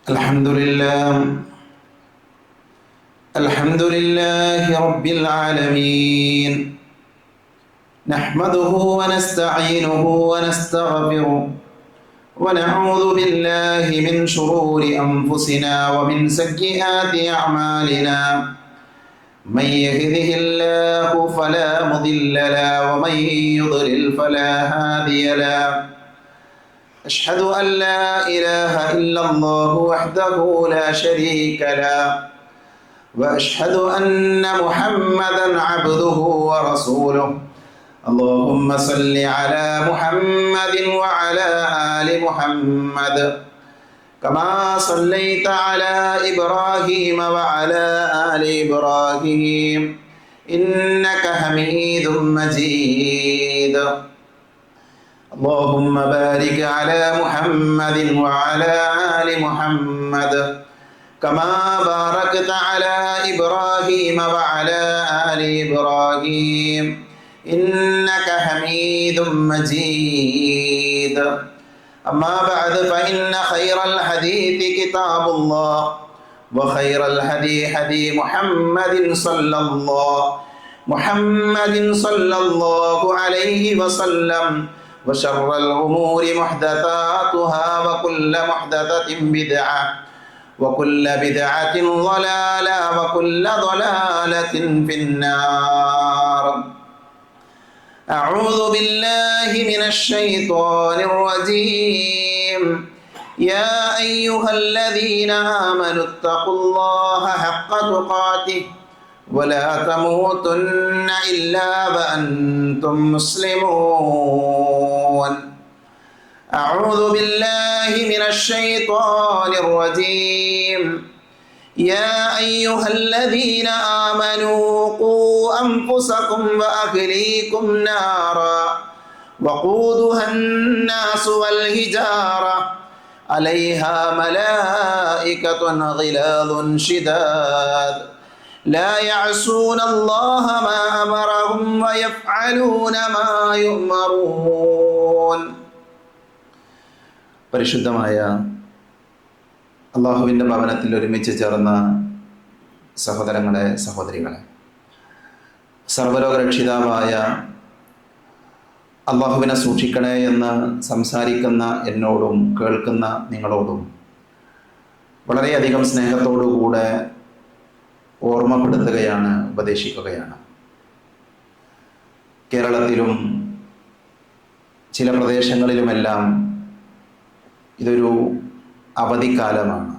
الحمد لله رب العالمين، نحمده ونستعينه ونستغفره ونعوذ بالله من شرور أنفسنا ومن سيئات أعمالنا. من يهده الله فلا مضل له ومن يضلل فلا هادي له. أشهد أن لا إله إلا الله وحده لا شريك له، وأشهد أن محمدا عبده ورسوله. اللهم صل على محمد وعلى آل محمد كما صليت على إبراهيم وعلى آل إبراهيم إنك حميد مجيد. اللهم بارك على محمد وعلى آل محمد كما باركت على إبراهيم وعلى آل إبراهيم إنك حميد مجيد. أما بعد فإن خير الحديث كتاب الله، وخير الهدي هدي محمد صلى الله عليه وسلم، وشر الأمور محدثاتها، وكل محدثة بدعة، وكل بدعة ضلالة، وكل ضلالة في النار. أعوذ بالله من الشيطان الرجيم. يا أيها الذين آمنوا اتقوا الله حق تقاته ولا تموتن إلا وأنتم مسلمون. أعوذ بالله من الشيطان الرجيم. يا أيها الذين آمنوا قوا أنفسكم وأهليكم نارا وقودها الناس والحجارة عليها ملائكة غلاظ شداد لا يعصون الله ما أمرهم ويفعلون ما يؤمرون. പരിശുദ്ധമായ അള്ളാഹുവിൻ്റെ ഭവനത്തിൽ ഒരുമിച്ച് ചേർന്ന സഹോദരങ്ങളെ, സഹോദരികളെ, സർവ്വലോക രക്ഷിതാവായ അള്ളാഹുവിനെ സൂക്ഷിക്കണേ എന്ന് സംസാരിക്കുന്ന എന്നോടും കേൾക്കുന്ന നിങ്ങളോടും വളരെയധികം സ്നേഹത്തോടുകൂടെ ഓർമ്മപ്പെടുത്തുകയാണ്, ഉപദേശിക്കുകയാണ്. കേരളത്തിലും ചില പ്രദേശങ്ങളിലുമെല്ലാം ഇതൊരു അവധിക്കാലമാണ്.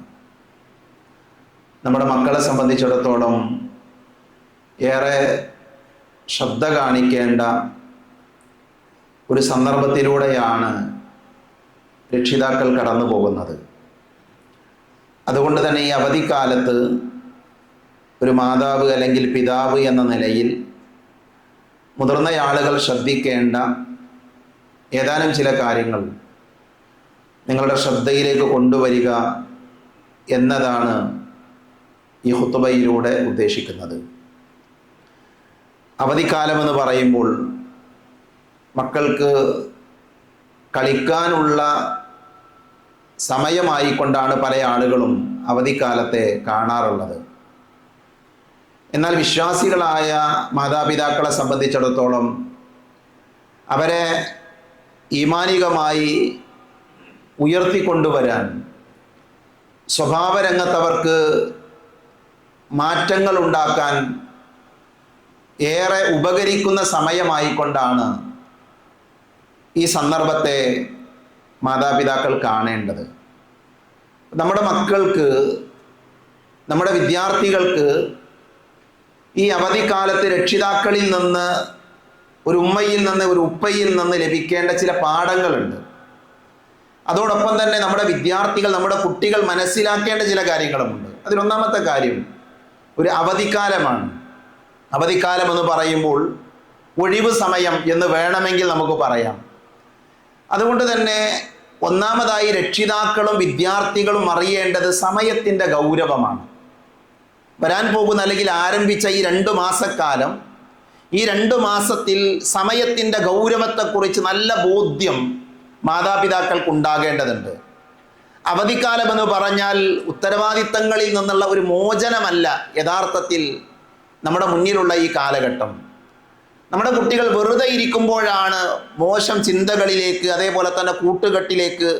നമ്മുടെ മക്കളെ സംബന്ധിച്ചിടത്തോളം ഏറെ ശ്രദ്ധ കാണിക്കേണ്ട ഒരു സന്ദർഭത്തിലൂടെയാണ് രക്ഷിതാക്കൾ കടന്നു പോകുന്നത്. അതുകൊണ്ട് തന്നെ ഈ അവധിക്കാലത്ത് ഒരു മാതാവ് അല്ലെങ്കിൽ പിതാവ് എന്ന നിലയിൽ മുതിർന്ന ആളുകൾ ശ്രദ്ധിക്കേണ്ട ഏതാനും ചില കാര്യങ്ങൾ നിങ്ങളുടെ ശ്രദ്ധയിലേക്ക് കൊണ്ടുവരിക എന്നതാണ് ഈ ഖുതുബയിലൂടെ ഉദ്ദേശിക്കുന്നത്. അവധിക്കാലമെന്ന് പറയുമ്പോൾ മക്കൾക്ക് കളിക്കാനുള്ള സമയമായിക്കൊണ്ടാണ് പല ആളുകളും അവധിക്കാലത്തെ കാണാറുള്ളത്. എന്നാൽ വിശ്വാസികളായ മാതാപിതാക്കളെ സംബന്ധിച്ചിടത്തോളം അവരെ ഈമാനികമായി ഉയർത്തിക്കൊണ്ടുവരാൻ, സ്വഭാവരംഗത്തവർക്ക് മാറ്റങ്ങൾ ഉണ്ടാക്കാൻ ഏറെ ഉപകരിക്കുന്ന സമയമായിക്കൊണ്ടാണ് ഈ സന്ദർഭത്തെ മാതാപിതാക്കൾ കാണേണ്ടത്. നമ്മുടെ മക്കൾക്ക്, നമ്മുടെ വിദ്യാർത്ഥികൾക്ക് ഈ അവധിക്കാലത്ത് രക്ഷിതാക്കളിൽ നിന്ന്, ഒരു ഉമ്മയിൽ നിന്ന്, ഒരു ഉപ്പയിൽ നിന്ന് ലഭിക്കേണ്ട ചില പാഠങ്ങളുണ്ട്. അതോടൊപ്പം തന്നെ നമ്മുടെ വിദ്യാർത്ഥികൾ, നമ്മുടെ കുട്ടികൾ മനസ്സിലാക്കേണ്ട ചില കാര്യങ്ങളുമുണ്ട്. അതിലൊന്നാമത്തെ കാര്യം ഒരു അവധിക്കാലമാണ്. അവധിക്കാലം എന്ന് പറയുമ്പോൾ ഒഴിവ് സമയം എന്ന് വേണമെങ്കിൽ നമുക്ക് പറയാം. അതുകൊണ്ട് തന്നെ ഒന്നാമതായി രക്ഷിതാക്കളും വിദ്യാർത്ഥികളും അറിയേണ്ടത് സമയത്തിൻ്റെ ഗൗരവമാണ്. വരാൻ പോകുന്ന അല്ലെങ്കിൽ ആരംഭിച്ച ഈ 2 മാസക്കാലം, ഈ 2 മാസത്തിൽ സമയത്തിൻ്റെ ഗൗരവത്തെക്കുറിച്ച് നല്ല ബോധ്യം മാതാപിതാക്കൾക്ക് ഉണ്ടാകേണ്ടതുണ്ട്. അവധിക്കാലം എന്ന് പറഞ്ഞാൽ ഉത്തരവാദിത്തങ്ങളിൽ നിന്നുള്ള ഒരു മോചനമല്ല യഥാർത്ഥത്തിൽ നമ്മുടെ മുന്നിലുള്ള ഈ കാലഘട്ടം. നമ്മുടെ കുട്ടികൾ വെറുതെ ഇരിക്കുമ്പോഴാണ് മോശം ചിന്തകളിലേക്ക്, അതേപോലെ തന്നെ കൂട്ടുകെട്ടിലേക്ക്,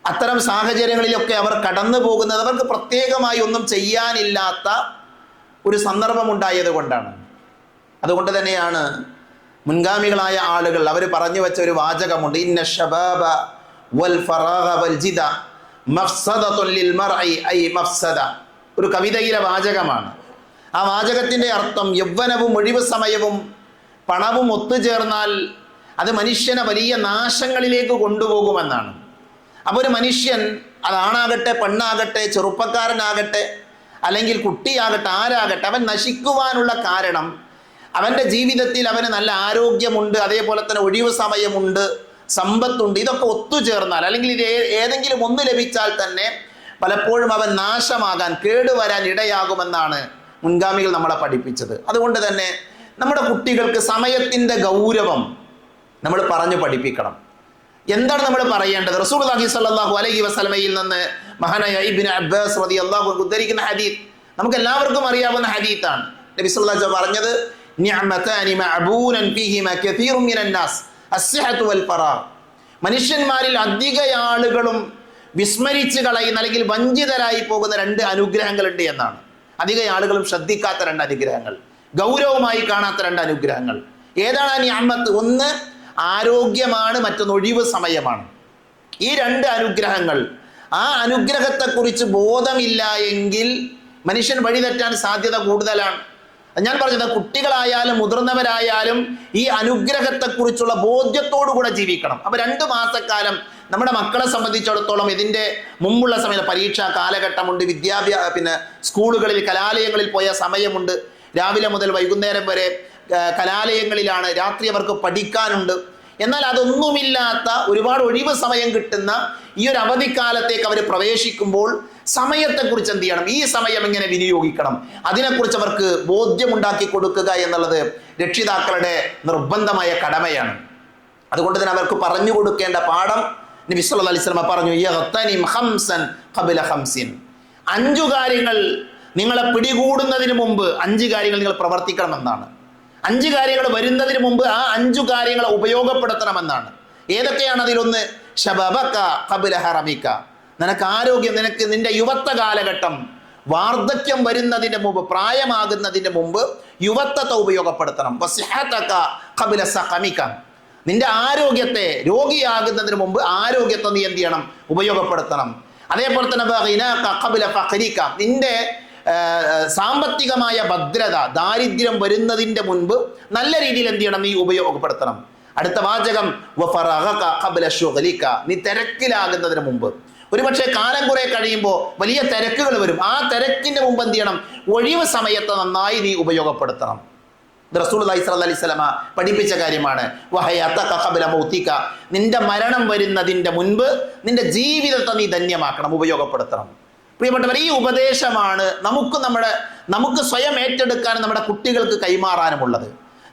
അത്തരം സാഹചര്യങ്ങളിലൊക്കെ അവർ കടന്നു പോകുന്നത്. അവർക്ക് പ്രത്യേകമായി ഒന്നും ചെയ്യാനില്ലാത്ത ഒരു സന്ദർഭം ഉണ്ടായത് കൊണ്ടാണ്. അതുകൊണ്ട് തന്നെയാണ് മുൻഗാമികളായ ആളുകൾ അവർ പറഞ്ഞു വെച്ച ഒരു വാചകമുണ്ട്, ഇന്ന ശബാബ വൽ ഫറാഗ വൽ ജിദ മഫ്സദതുൻ ലിൽ മർഇ ഐ മഫ്സദ. ഒരു കവിതയിലെ വാചകമാണ്. ആ വാചകത്തിൻ്റെ അർത്ഥം യൗവനവും ഒഴിവ് സമയവും പണവും ഒത്തുചേർന്നാൽ അത് മനുഷ്യനെ വലിയ നാശങ്ങളിലേക്ക് കൊണ്ടുപോകുമെന്നാണ്. അപ്പോൾ ഒരു മനുഷ്യൻ, അതാണാകട്ടെ പെണ്ണാകട്ടെ ചെറുപ്പക്കാരനാകട്ടെ അല്ലെങ്കിൽ കുട്ടിയാകട്ടെ ആരാകട്ടെ, അവൻ നശിക്കുവാനുള്ള കാരണം അവൻ്റെ ജീവിതത്തിൽ അവന് നല്ല ആരോഗ്യമുണ്ട്, അതേപോലെ തന്നെ ഒഴിവ് സമയമുണ്ട്, സമ്പത്തുണ്ട്. ഇതൊക്കെ ഒത്തുചേർന്നാൽ അല്ലെങ്കിൽ ഇത് ഏതെങ്കിലും ഒന്ന് ലഭിച്ചാൽ തന്നെ പലപ്പോഴും അവൻ നാശമാകാൻ, കേടുവരാൻ ഇടയാകുമെന്നാണ് മുൻഗാമികൾ നമ്മളെ പഠിപ്പിച്ചത്. അതുകൊണ്ട് തന്നെ നമ്മുടെ കുട്ടികൾക്ക് സമയത്തിൻ്റെ ഗൗരവം നമ്മൾ പറഞ്ഞു പഠിപ്പിക്കണം. എന്താണ് നമ്മൾ പറയേണ്ടത്? റസൂലുള്ളാഹി സ്വല്ലല്ലാഹു അലൈഹി വസല്ലമയിൽ നിന്ന് മഹാനായ ഇബ്നു അബ്ബാസ് റളിയല്ലാഹു അൻഹു ഉദ്ധരിക്കുന്ന ഹദീസ് നമുക്ക് എല്ലാവർക്കും അറിയാവുന്ന ഹദീസാണ്. നബി സല്ലല്ലാഹു അലൈഹി വസല്ലം പറഞ്ഞത്, നിഅമതാനി മഅബൂനൻ ഫീഹിമാ കസീറുൻ മിനൻ നാസ് അസ്സഹതു വൽ ഫറാഗ്. മനുഷ്യന്മാരിൽ അധിക ആളുകളും വിസ്മരിച്ച് കളയുന്ന അല്ലെങ്കിൽ വഞ്ചിതരായി പോകുന്ന രണ്ട് അനുഗ്രഹങ്ങളുണ്ട് എന്നാണ്. അധിക ആളുകളും ശ്രദ്ധിക്കാത്ത രണ്ട് അനുഗ്രഹങ്ങൾ, ഗൗരവമായി കാണാത്ത രണ്ട് അനുഗ്രഹങ്ങൾ. ഏതാണ് നിഅമത്ത്? ഒന്ന് ആരോഗ്യമാണ്, മറ്റൊന്ന് ഒഴിവ് സമയമാണ്. ഈ രണ്ട് അനുഗ്രഹങ്ങൾ, ആ അനുഗ്രഹത്തെക്കുറിച്ച് ബോധമില്ല എങ്കിൽ മനുഷ്യൻ വഴിതെറ്റാൻ സാധ്യത കൂടുതലാണ്. ഞാൻ പറഞ്ഞത്, കുട്ടികളായാലും മുതിർന്നവരായാലും ഈ അനുഗ്രഹത്തെക്കുറിച്ചുള്ള ബോധ്യത്തോടുകൂടെ ജീവിക്കണം. അപ്പോൾ 2 മാസക്കാലം നമ്മുടെ മക്കളെ സംബന്ധിച്ചിടത്തോളം ഇതിൻ്റെ മുമ്പുള്ള സമയം, പരീക്ഷാ കാലഘട്ടമുണ്ട്, സ്കൂളുകളിൽ കലാലയങ്ങളിൽ പോയ സമയമുണ്ട്, രാവിലെ മുതൽ വൈകുന്നേരം വരെ കലാലയങ്ങളിലാണ്, രാത്രി അവർക്ക് പഠിക്കാനുണ്ട്. എന്നാൽ അതൊന്നുമില്ലാത്ത ഒരുപാട് ഒഴിവ് സമയം കിട്ടുന്ന ഈ ഒരു അവധിക്കാലത്തേക്ക് അവർ പ്രവേശിക്കുമ്പോൾ സമയത്തെക്കുറിച്ച് എന്ത് ചെയ്യണം, ഈ സമയം എങ്ങനെ വിനിയോഗിക്കണം, അതിനെക്കുറിച്ച് അവർക്ക് ബോധ്യമുണ്ടാക്കി കൊടുക്കുക എന്നുള്ളത് രക്ഷിതാക്കളുടെ നിർബന്ധമായ കടമയാണ്. അതുകൊണ്ട് തന്നെ അവർക്ക് പറഞ്ഞു കൊടുക്കേണ്ട പാഠം നബി സല്ലല്ലാഹു അലൈഹി വസല്ലം പറഞ്ഞു, യഗ്തനിം ഖംസൻ ഖബ്ല ഖംസിൻ. 5 കാര്യങ്ങൾ നിങ്ങളെ പിടികൂടുന്നതിന് മുമ്പ് 5 കാര്യങ്ങൾ നിങ്ങൾ പ്രവർത്തിക്കണമെന്നാണ്. 5 കാര്യങ്ങൾ വരുന്നതിന് മുമ്പ് ആ 5 കാര്യങ്ങളെ ഉപയോഗപ്പെടുത്തണമെന്നാണ്. ഏതൊക്കെയാണ്? അതിലൊന്ന് ശബബക ഖബ്ല ഹറമിക. നിനക്ക് ആരോഗ്യം, നിനക്ക് നിന്റെ യുവത്വ കാലഘട്ടം, വാർദ്ധക്യം വരുന്നതിന് മുമ്പ്, പ്രായമാകുന്നതിന് മുമ്പ് യുവത്വത്തെ ഉപയോഗപ്പെടുത്തണം. വസിഹതക ഖബ്ല സഖമിക. നിന്റെ ആരോഗ്യത്തെ, രോഗിയാകുന്നതിന് മുമ്പ് ആരോഗ്യത്തെ നീ എന്ത് ചെയ്യണം, ഉപയോഗപ്പെടുത്തണം. അതേപോലെ തന്നെ ഗിനാക ഖബ്ല ഫഖരിക. നിന്റെ സാമ്പത്തികമായ ഭദ്രത, ദാരിദ്ര്യം വരുന്നതിൻ്റെ മുൻപ് നല്ല രീതിയിൽ എന്ത് ചെയ്യണം, നീ ഉപയോഗപ്പെടുത്തണം. അടുത്ത വാചകം വഫറഗക ഖബ്ല ശുഗ്ലിക. നീ തിരക്കിലാകുന്നതിന് മുമ്പ്. ഒരുപക്ഷെ കാലം കുറെ കഴിയുമ്പോൾ വലിയ തിരക്കുകൾ വരും. ആ തിരക്കിൻ്റെ മുമ്പ് എന്ത് ചെയ്യണം, ഒഴിവ് സമയത്ത് നന്നായി നീ ഉപയോഗപ്പെടുത്തണം. റസൂലുള്ളാഹി സ്വല്ലല്ലാഹു അലൈഹി വസല്ലമ പഠിപ്പിച്ച കാര്യമാണ്. വഹയതക ഖബ്ല മൗതിക. നിന്റെ മരണം വരുന്നതിൻ്റെ മുൻപ് നിന്റെ ജീവിതത്തെ നീ ധന്യമാക്കണം, ഉപയോഗപ്പെടുത്തണം. പ്രിയപ്പെട്ടവർ, ഈ ഉപദേശമാണ് നമുക്ക് സ്വയം ഏറ്റെടുക്കാനും നമ്മുടെ കുട്ടികൾക്ക് കൈമാറാനുമുള്ളത്.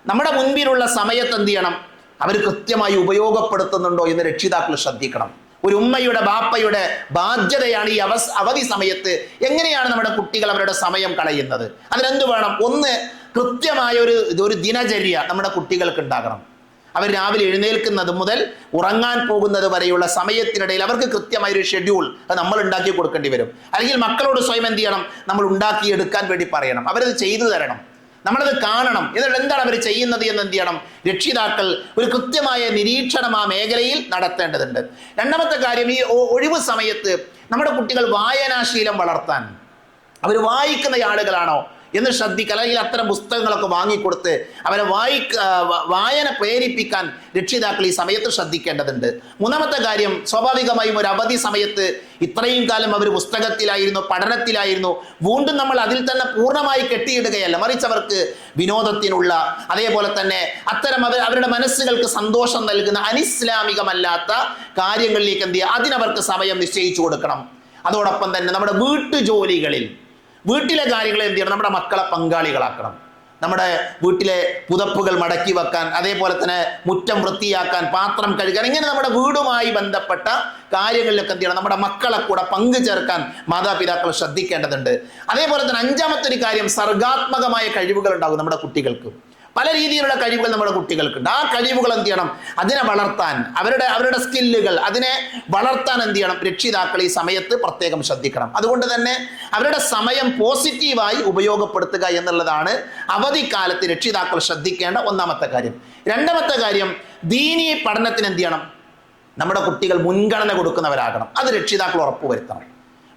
നമ്മുടെ മുൻപിലുള്ള സമയത്ത് എന്ത് ചെയ്യണം, അവർ കൃത്യമായി ഉപയോഗപ്പെടുത്തുന്നുണ്ടോ എന്ന് രക്ഷിതാക്കൾ ശ്രദ്ധിക്കണം. ഒരു ഉമ്മയുടെ, ബാപ്പയുടെ ബാധ്യതയാണ് ഈ അവധി സമയത്ത് എങ്ങനെയാണ് നമ്മുടെ കുട്ടികൾ അവരുടെ സമയം കളയുന്നത്. അതിനെന്ത് വേണം? ഒന്ന്, കൃത്യമായ ഒരു ദിനചര്യ നമ്മുടെ കുട്ടികൾക്ക് ഉണ്ടാകണം. അവർ രാവിലെ എഴുന്നേൽക്കുന്നത് മുതൽ ഉറങ്ങാൻ പോകുന്നത് വരെയുള്ള സമയത്തിനിടയിൽ അവർക്ക് കൃത്യമായൊരു ഷെഡ്യൂൾ അത് നമ്മൾ ഉണ്ടാക്കി കൊടുക്കേണ്ടി വരും. അല്ലെങ്കിൽ മക്കളോട് സ്വയം എന്ത് ചെയ്യണം, നമ്മൾ ഉണ്ടാക്കിയെടുക്കാൻ വേണ്ടി പറയണം. അവരത് ചെയ്തു തരണം, നമ്മളത് കാണണം. എന്നിട്ട് എന്താണ് അവർ ചെയ്യുന്നത് എന്ന് എന്ത് ചെയ്യണം, രക്ഷിതാക്കൾ ഒരു കൃത്യമായ നിരീക്ഷണം ആ മേഖലയിൽ നടത്തേണ്ടതുണ്ട്. രണ്ടാമത്തെ കാര്യം, ഈ ഒഴിവ് സമയത്ത് നമ്മുടെ കുട്ടികൾ വായനാശീലം വളർത്താൻ, അവർ വായിക്കുന്ന ആളുകളാണോ എന്ന് ശ്രദ്ധിക്കുക. അല്ലെങ്കിൽ അത്തരം പുസ്തകങ്ങളൊക്കെ വാങ്ങിക്കൊടുത്ത് അവരെ വായന പ്രേരിപ്പിക്കാൻ രക്ഷിതാക്കൾ ഈ സമയത്ത് ശ്രദ്ധിക്കേണ്ടതുണ്ട്. മൂന്നാമത്തെ കാര്യം, സ്വാഭാവികമായും ഒരു അവധി സമയത്ത് ഇത്രയും കാലം അവർ പുസ്തകത്തിലായിരുന്നു, പഠനത്തിലായിരുന്നു. വീണ്ടും നമ്മൾ അതിൽ തന്നെ പൂർണ്ണമായി കെട്ടിയിടുകയല്ല, മറിച്ച് അവർക്ക് വിനോദത്തിനുള്ള, അതേപോലെ തന്നെ അത്തരം അവരുടെ മനസ്സുകൾക്ക് സന്തോഷം നൽകുന്ന അനിസ്ലാമികമല്ലാത്ത കാര്യങ്ങളിലേക്ക് എന്ത് ചെയ്യുക, അതിനവർക്ക് സമയം നിശ്ചയിച്ചു കൊടുക്കണം. അതോടൊപ്പം തന്നെ നമ്മുടെ വീട്ടുജോലികളിൽ, വീട്ടിലെ കാര്യങ്ങൾ എന്ത് ചെയ്യണം, നമ്മുടെ മക്കളെ പങ്കാളികളാക്കണം. നമ്മുടെ വീട്ടിലെ പുതപ്പുകൾ മടക്കി വെക്കാൻ, അതേപോലെ തന്നെ മുറ്റം വൃത്തിയാക്കാൻ, പാത്രം കഴുകാൻ, ഇങ്ങനെ നമ്മുടെ വീടുമായി ബന്ധപ്പെട്ട കാര്യങ്ങളിലൊക്കെ എന്ത് ചെയ്യണം, നമ്മുടെ മക്കളെ കൂടെ പങ്കു ചേർക്കാൻ മാതാപിതാക്കൾ ശ്രദ്ധിക്കേണ്ടതുണ്ട്. അതേപോലെ തന്നെ അഞ്ചാമത്തെ ഒരു കാര്യം, സർഗാത്മകമായ കഴിവുകൾ ഉണ്ടാകും നമ്മുടെ കുട്ടികൾക്ക്. പല രീതിയിലുള്ള കഴിവുകൾ നമ്മുടെ കുട്ടികൾക്കുണ്ട്. ആ കഴിവുകൾ എന്ത് ചെയ്യണം, അതിനെ വളർത്താൻ, അവരുടെ സ്കില്ലുകൾ അതിനെ വളർത്താൻ എന്ത് ചെയ്യണം, രക്ഷിതാക്കൾ ഈ സമയത്ത് പ്രത്യേകം ശ്രദ്ധിക്കണം. അതുകൊണ്ട് തന്നെ അവരുടെ സമയം പോസിറ്റീവായി ഉപയോഗപ്പെടുത്തുക എന്നുള്ളതാണ് അവധിക്കാലത്ത് രക്ഷിതാക്കൾ ശ്രദ്ധിക്കേണ്ട ഒന്നാമത്തെ കാര്യം. രണ്ടാമത്തെ കാര്യം, ദീനീ പഠനത്തിന് എന്ത് ചെയ്യണം, നമ്മുടെ കുട്ടികൾ മുൻഗണന കൊടുക്കുന്നവരാകണം. അത് രക്ഷിതാക്കൾ ഉറപ്പുവരുത്തണം.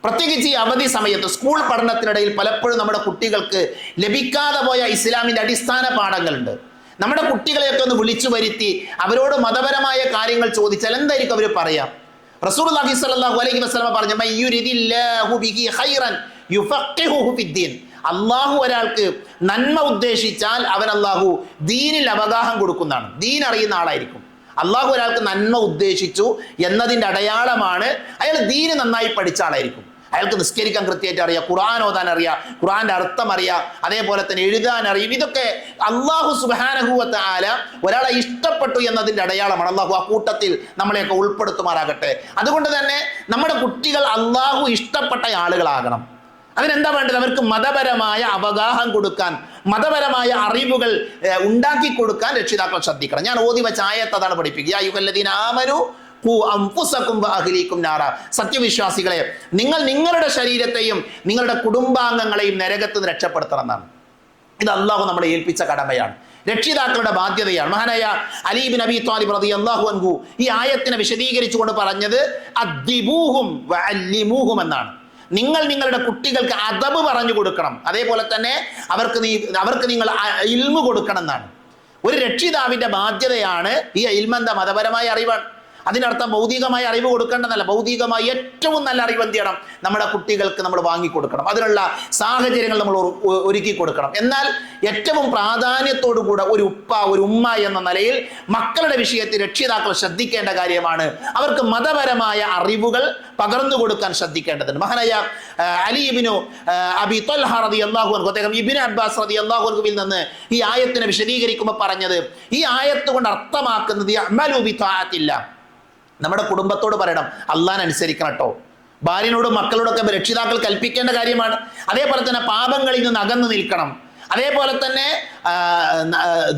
പ്രത്യേകിച്ച് ഈ അവധി സമയത്ത് സ്കൂൾ പഠനത്തിനിടയിൽ പലപ്പോഴും നമ്മുടെ കുട്ടികൾക്ക് ലഭിക്കാതെ പോയ ഇസ്ലാമിൻ്റെ അടിസ്ഥാന പാഠങ്ങളുണ്ട്. നമ്മുടെ കുട്ടികളെയൊക്കെ ഒന്ന് വിളിച്ചു വരുത്തി അവരോട് മതപരമായ കാര്യങ്ങൾ ചോദിച്ചാൽ എന്തായിരിക്കും അവർ പറയാം? റസൂലുള്ളാഹി സ്വല്ലല്ലാഹു അലൈഹി വസല്ലം പറഞ്ഞു, മയ്യുരിദില്ലാഹു ബിഹി ഖൈറൻ യുഫഖിഹുഹു ഫിദ്ദീൻ. അള്ളാഹു ഒരാൾക്ക് നന്മ ഉദ്ദേശിച്ചാൽ അവൻ അള്ളാഹു ദീനിൽ അവഗാഹം കൊടുക്കുന്നതാണ്. ദീൻ അറിയുന്ന ആളായിരിക്കും. അള്ളാഹു ഒരാൾക്ക് നന്മ ഉദ്ദേശിച്ചു എന്നതിൻ്റെ അടയാളമാണ് അയാൾ ദീന് നന്നായി പഠിച്ച ആളായിരിക്കും. അയാൾക്ക് നിസ്കരിക്കാൻ കൃത്യമായിട്ട് അറിയാം, ഖുർആൻ ഓതാൻ അറിയാം, ഖുർആന്റെ അർത്ഥം അറിയാം, അതേപോലെ തന്നെ എഴുതാൻ അറിയും. ഇതൊക്കെ അള്ളാഹു സുബ്ഹാനഹു വ തആല ഒരാളെ ഇഷ്ടപ്പെട്ടു എന്നതിൻ്റെ അടയാളമാണ്. അള്ളാഹു ആ കൂട്ടത്തിൽ നമ്മളെയൊക്കെ ഉൾപ്പെടുത്തുമാറാകട്ടെ. അതുകൊണ്ട് തന്നെ നമ്മുടെ കുട്ടികൾ അള്ളാഹു ഇഷ്ടപ്പെട്ട ആളുകളാകണം. അതിനെന്താ വേണ്ടത്? അവർക്ക് മതപരമായ അവഗാഹം കൊടുക്കാൻ, മതപരമായ അറിവുകൾ ഉണ്ടാക്കി കൊടുക്കാൻ രക്ഷിതാക്കൾ ശ്രദ്ധിക്കണം. ഞാൻ ഓതി വെച്ച ആയത്ത് അതാണ് പഠിപ്പിക്കുക. അയ്യുഹല്ലദീന ആമനു ഖൂ അൻഫുസകും വഅഹ്ലീകും നാറ. സത്യവിശ്വാസികളെ, നിങ്ങൾ നിങ്ങളുടെ ശരീരത്തെയും നിങ്ങളുടെ കുടുംബാംഗങ്ങളെയും നരകത്ത് നിന്ന് രക്ഷപ്പെടുത്തണം എന്നാണ്. ഇത് അള്ളാഹു നമ്മളെ ഏൽപ്പിച്ച കടമയാണ്, രക്ഷിതാക്കളുടെ ബാധ്യതയാണ്. മഹാനായ അലി ഇബ്നു അബീ ത്വാലിബ് റളിയല്ലാഹു അൻഹു ഈ ആയത്തിനെ വിശദീകരിച്ചുകൊണ്ട് പറഞ്ഞത് അദ്ദിബൂഹും വഅല്ലിമൂഹും എന്നാണ്. നിങ്ങൾ നിങ്ങളുടെ കുട്ടികൾക്ക് അദബ് പറഞ്ഞു കൊടുക്കണം, അതേപോലെ തന്നെ അവർക്ക് നിങ്ങൾ ഇൽമു കൊടുക്കണം എന്നാണ്. ഒരു രക്ഷിതാവിന്റെ ബാധ്യതയാണ് ഈ ഇൽമ. എന്താ? മതപരമായ അറിവാണ്. അതിനർത്ഥം ഭൗതികമായ അറിവ് കൊടുക്കേണ്ടതല്ല. ഭൗതികമായി ഏറ്റവും നല്ല അറിവ് എന്ത് ചെയ്യണം, നമ്മുടെ കുട്ടികൾക്ക് നമ്മൾ വാങ്ങിക്കൊടുക്കണം. അതിനുള്ള സാഹചര്യങ്ങൾ നമ്മൾ ഒരുക്കി കൊടുക്കണം. എന്നാൽ ഏറ്റവും പ്രാധാന്യത്തോടുകൂടെ ഒരു ഉപ്പ ഒരു ഉമ്മ എന്ന നിലയിൽ മക്കളുടെ വിഷയത്തിൽ രക്ഷിതാക്കൾ ശ്രദ്ധിക്കേണ്ട കാര്യമാണ് അവർക്ക് മതപരമായ അറിവുകൾ പകർന്നു കൊടുക്കാൻ ശ്രദ്ധിക്കേണ്ടതുണ്ട്. മഹാനായ അലി ഇബ്നു അബീ ത്വൽഹ റളിയല്ലാഹു അൻഹു, അദ്ദേഹം ഇബ്നു അബ്ബാസ് റളിയല്ലാഹു അൻഹുവിൽ നിന്ന് ഈ ആയത്തിനെ വിശദീകരിക്കുമ്പോൾ പറഞ്ഞത്, ഈ ആയത്ത് കൊണ്ട് അർത്ഥമാക്കുന്നത് അമലു ബി ത്വാഅത്തില്ലാഹ്, നമ്മുടെ കുടുംബത്തോട് പറയണം അള്ളാഹനെ അനുസരിക്കണം കേട്ടോ. ഭാര്യനോടും മക്കളോടൊക്കെ രക്ഷിതാക്കൾ കൽപ്പിക്കേണ്ട കാര്യമാണ്. അതേപോലെ തന്നെ പാപങ്ങളിൽ നിന്ന് അകന്നു നിൽക്കണം. അതേപോലെ തന്നെ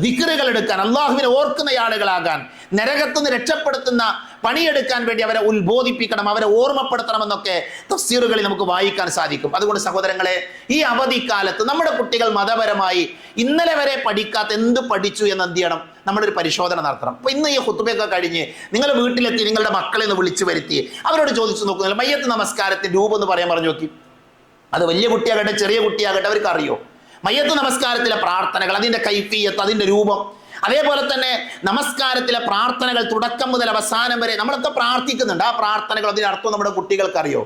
ദിക്റുകൾ എടുക്കാൻ, അള്ളാഹുവിനെ ഓർക്കുന്ന ആളുകളാകാൻ, നരകത്തുനിന്ന് രക്ഷപ്പെടുത്തുന്ന പണിയെടുക്കാൻ വേണ്ടി അവരെ ഉത്ബോധിപ്പിക്കണം, അവരെ ഓർമ്മപ്പെടുത്തണമെന്നൊക്കെ തഫ്സീറുകളിൽ നമുക്ക് വായിക്കാൻ സാധിക്കും. അതുകൊണ്ട് സഹോദരങ്ങളെ, ഈ അവധിക്കാലത്ത് നമ്മുടെ കുട്ടികൾ മതപരമായി ഇന്നലെ വരെ പഠിക്കാത്ത എന്ത് പഠിച്ചു എന്ന് എന്ത് ചെയ്യണം, നമ്മളൊരു പരിശോധന നടത്തണം. അപ്പോൾ ഇന്ന് ഈ ഖുത്ബയൊക്കെ കഴിഞ്ഞ് നിങ്ങൾ വീട്ടിലെത്തി നിങ്ങളുടെ മക്കളെ ഒന്ന് വിളിച്ചു വരുത്തി അവരോട് ചോദിച്ചു നോക്കുക, മയ്യത്ത് നമസ്കാരത്തിന്റെ രൂപം എന്ന് പറഞ്ഞു നോക്കി. അത് വലിയ കുട്ടിയാകട്ടെ ചെറിയ കുട്ടിയാകട്ടെ അവർക്ക് അറിയോ? മയ്യത്ത് നമസ്കാരത്തിലെ പ്രാർത്ഥനകൾ, അതിൻ്റെ കൈഫിയത്ത്, അതിൻ്റെ രൂപം, അതേപോലെ തന്നെ നമസ്കാരത്തിലെ പ്രാർത്ഥനകൾ തുടക്കം മുതൽ അവസാനം വരെ നമ്മളൊക്കെ പ്രാർത്ഥിക്കുന്നുണ്ട്. ആ പ്രാർത്ഥനകൾ, അതിൻ്റെ അർത്ഥം നമ്മുടെ കുട്ടികൾക്ക് അറിയോ?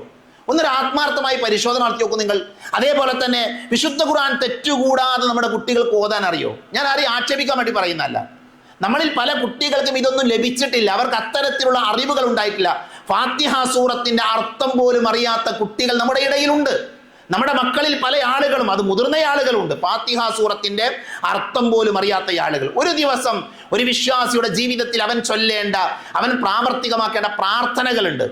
ഒന്നൊരു ആത്മാർത്ഥമായി പരിശോധന നടത്തി നോക്കും നിങ്ങൾ. അതേപോലെ തന്നെ വിശുദ്ധ ഖുർആൻ തെറ്റുകൂടാതെ നമ്മുടെ കുട്ടികൾക്ക് ഓതാൻ അറിയോ? ഞാൻ ആരെയും ആക്ഷേപിക്കാൻ വേണ്ടി പറയുന്നതല്ല. നമ്മളിൽ പല കുട്ടികൾക്കും ഇതൊന്നും ലഭിച്ചിട്ടില്ല, അവർക്ക് അത്തരത്തിലുള്ള അറിവുകൾ ഉണ്ടായിട്ടില്ല. ഫാത്തിഹ സൂറത്തിന്റെ അർത്ഥം പോലും അറിയാത്ത കുട്ടികൾ നമ്മുടെ ഇടയിലുണ്ട്. നമ്മുടെ മക്കളിൽ പല ആളുകളും, അത് മുതിർന്ന ആളുകളുണ്ട്, ഫാത്തിഹ സൂറത്തിന്റെ അർത്ഥം പോലും അറിയാത്ത ആളുകൾ. ഒരു ദിവസം ഒരു വിശ്വാസിയുടെ ജീവിതത്തിൽ അവൻ ചൊല്ലേണ്ട, അവൻ പ്രാവർത്തികമാക്കേണ്ട പ്രാർത്ഥനകളുണ്ട്.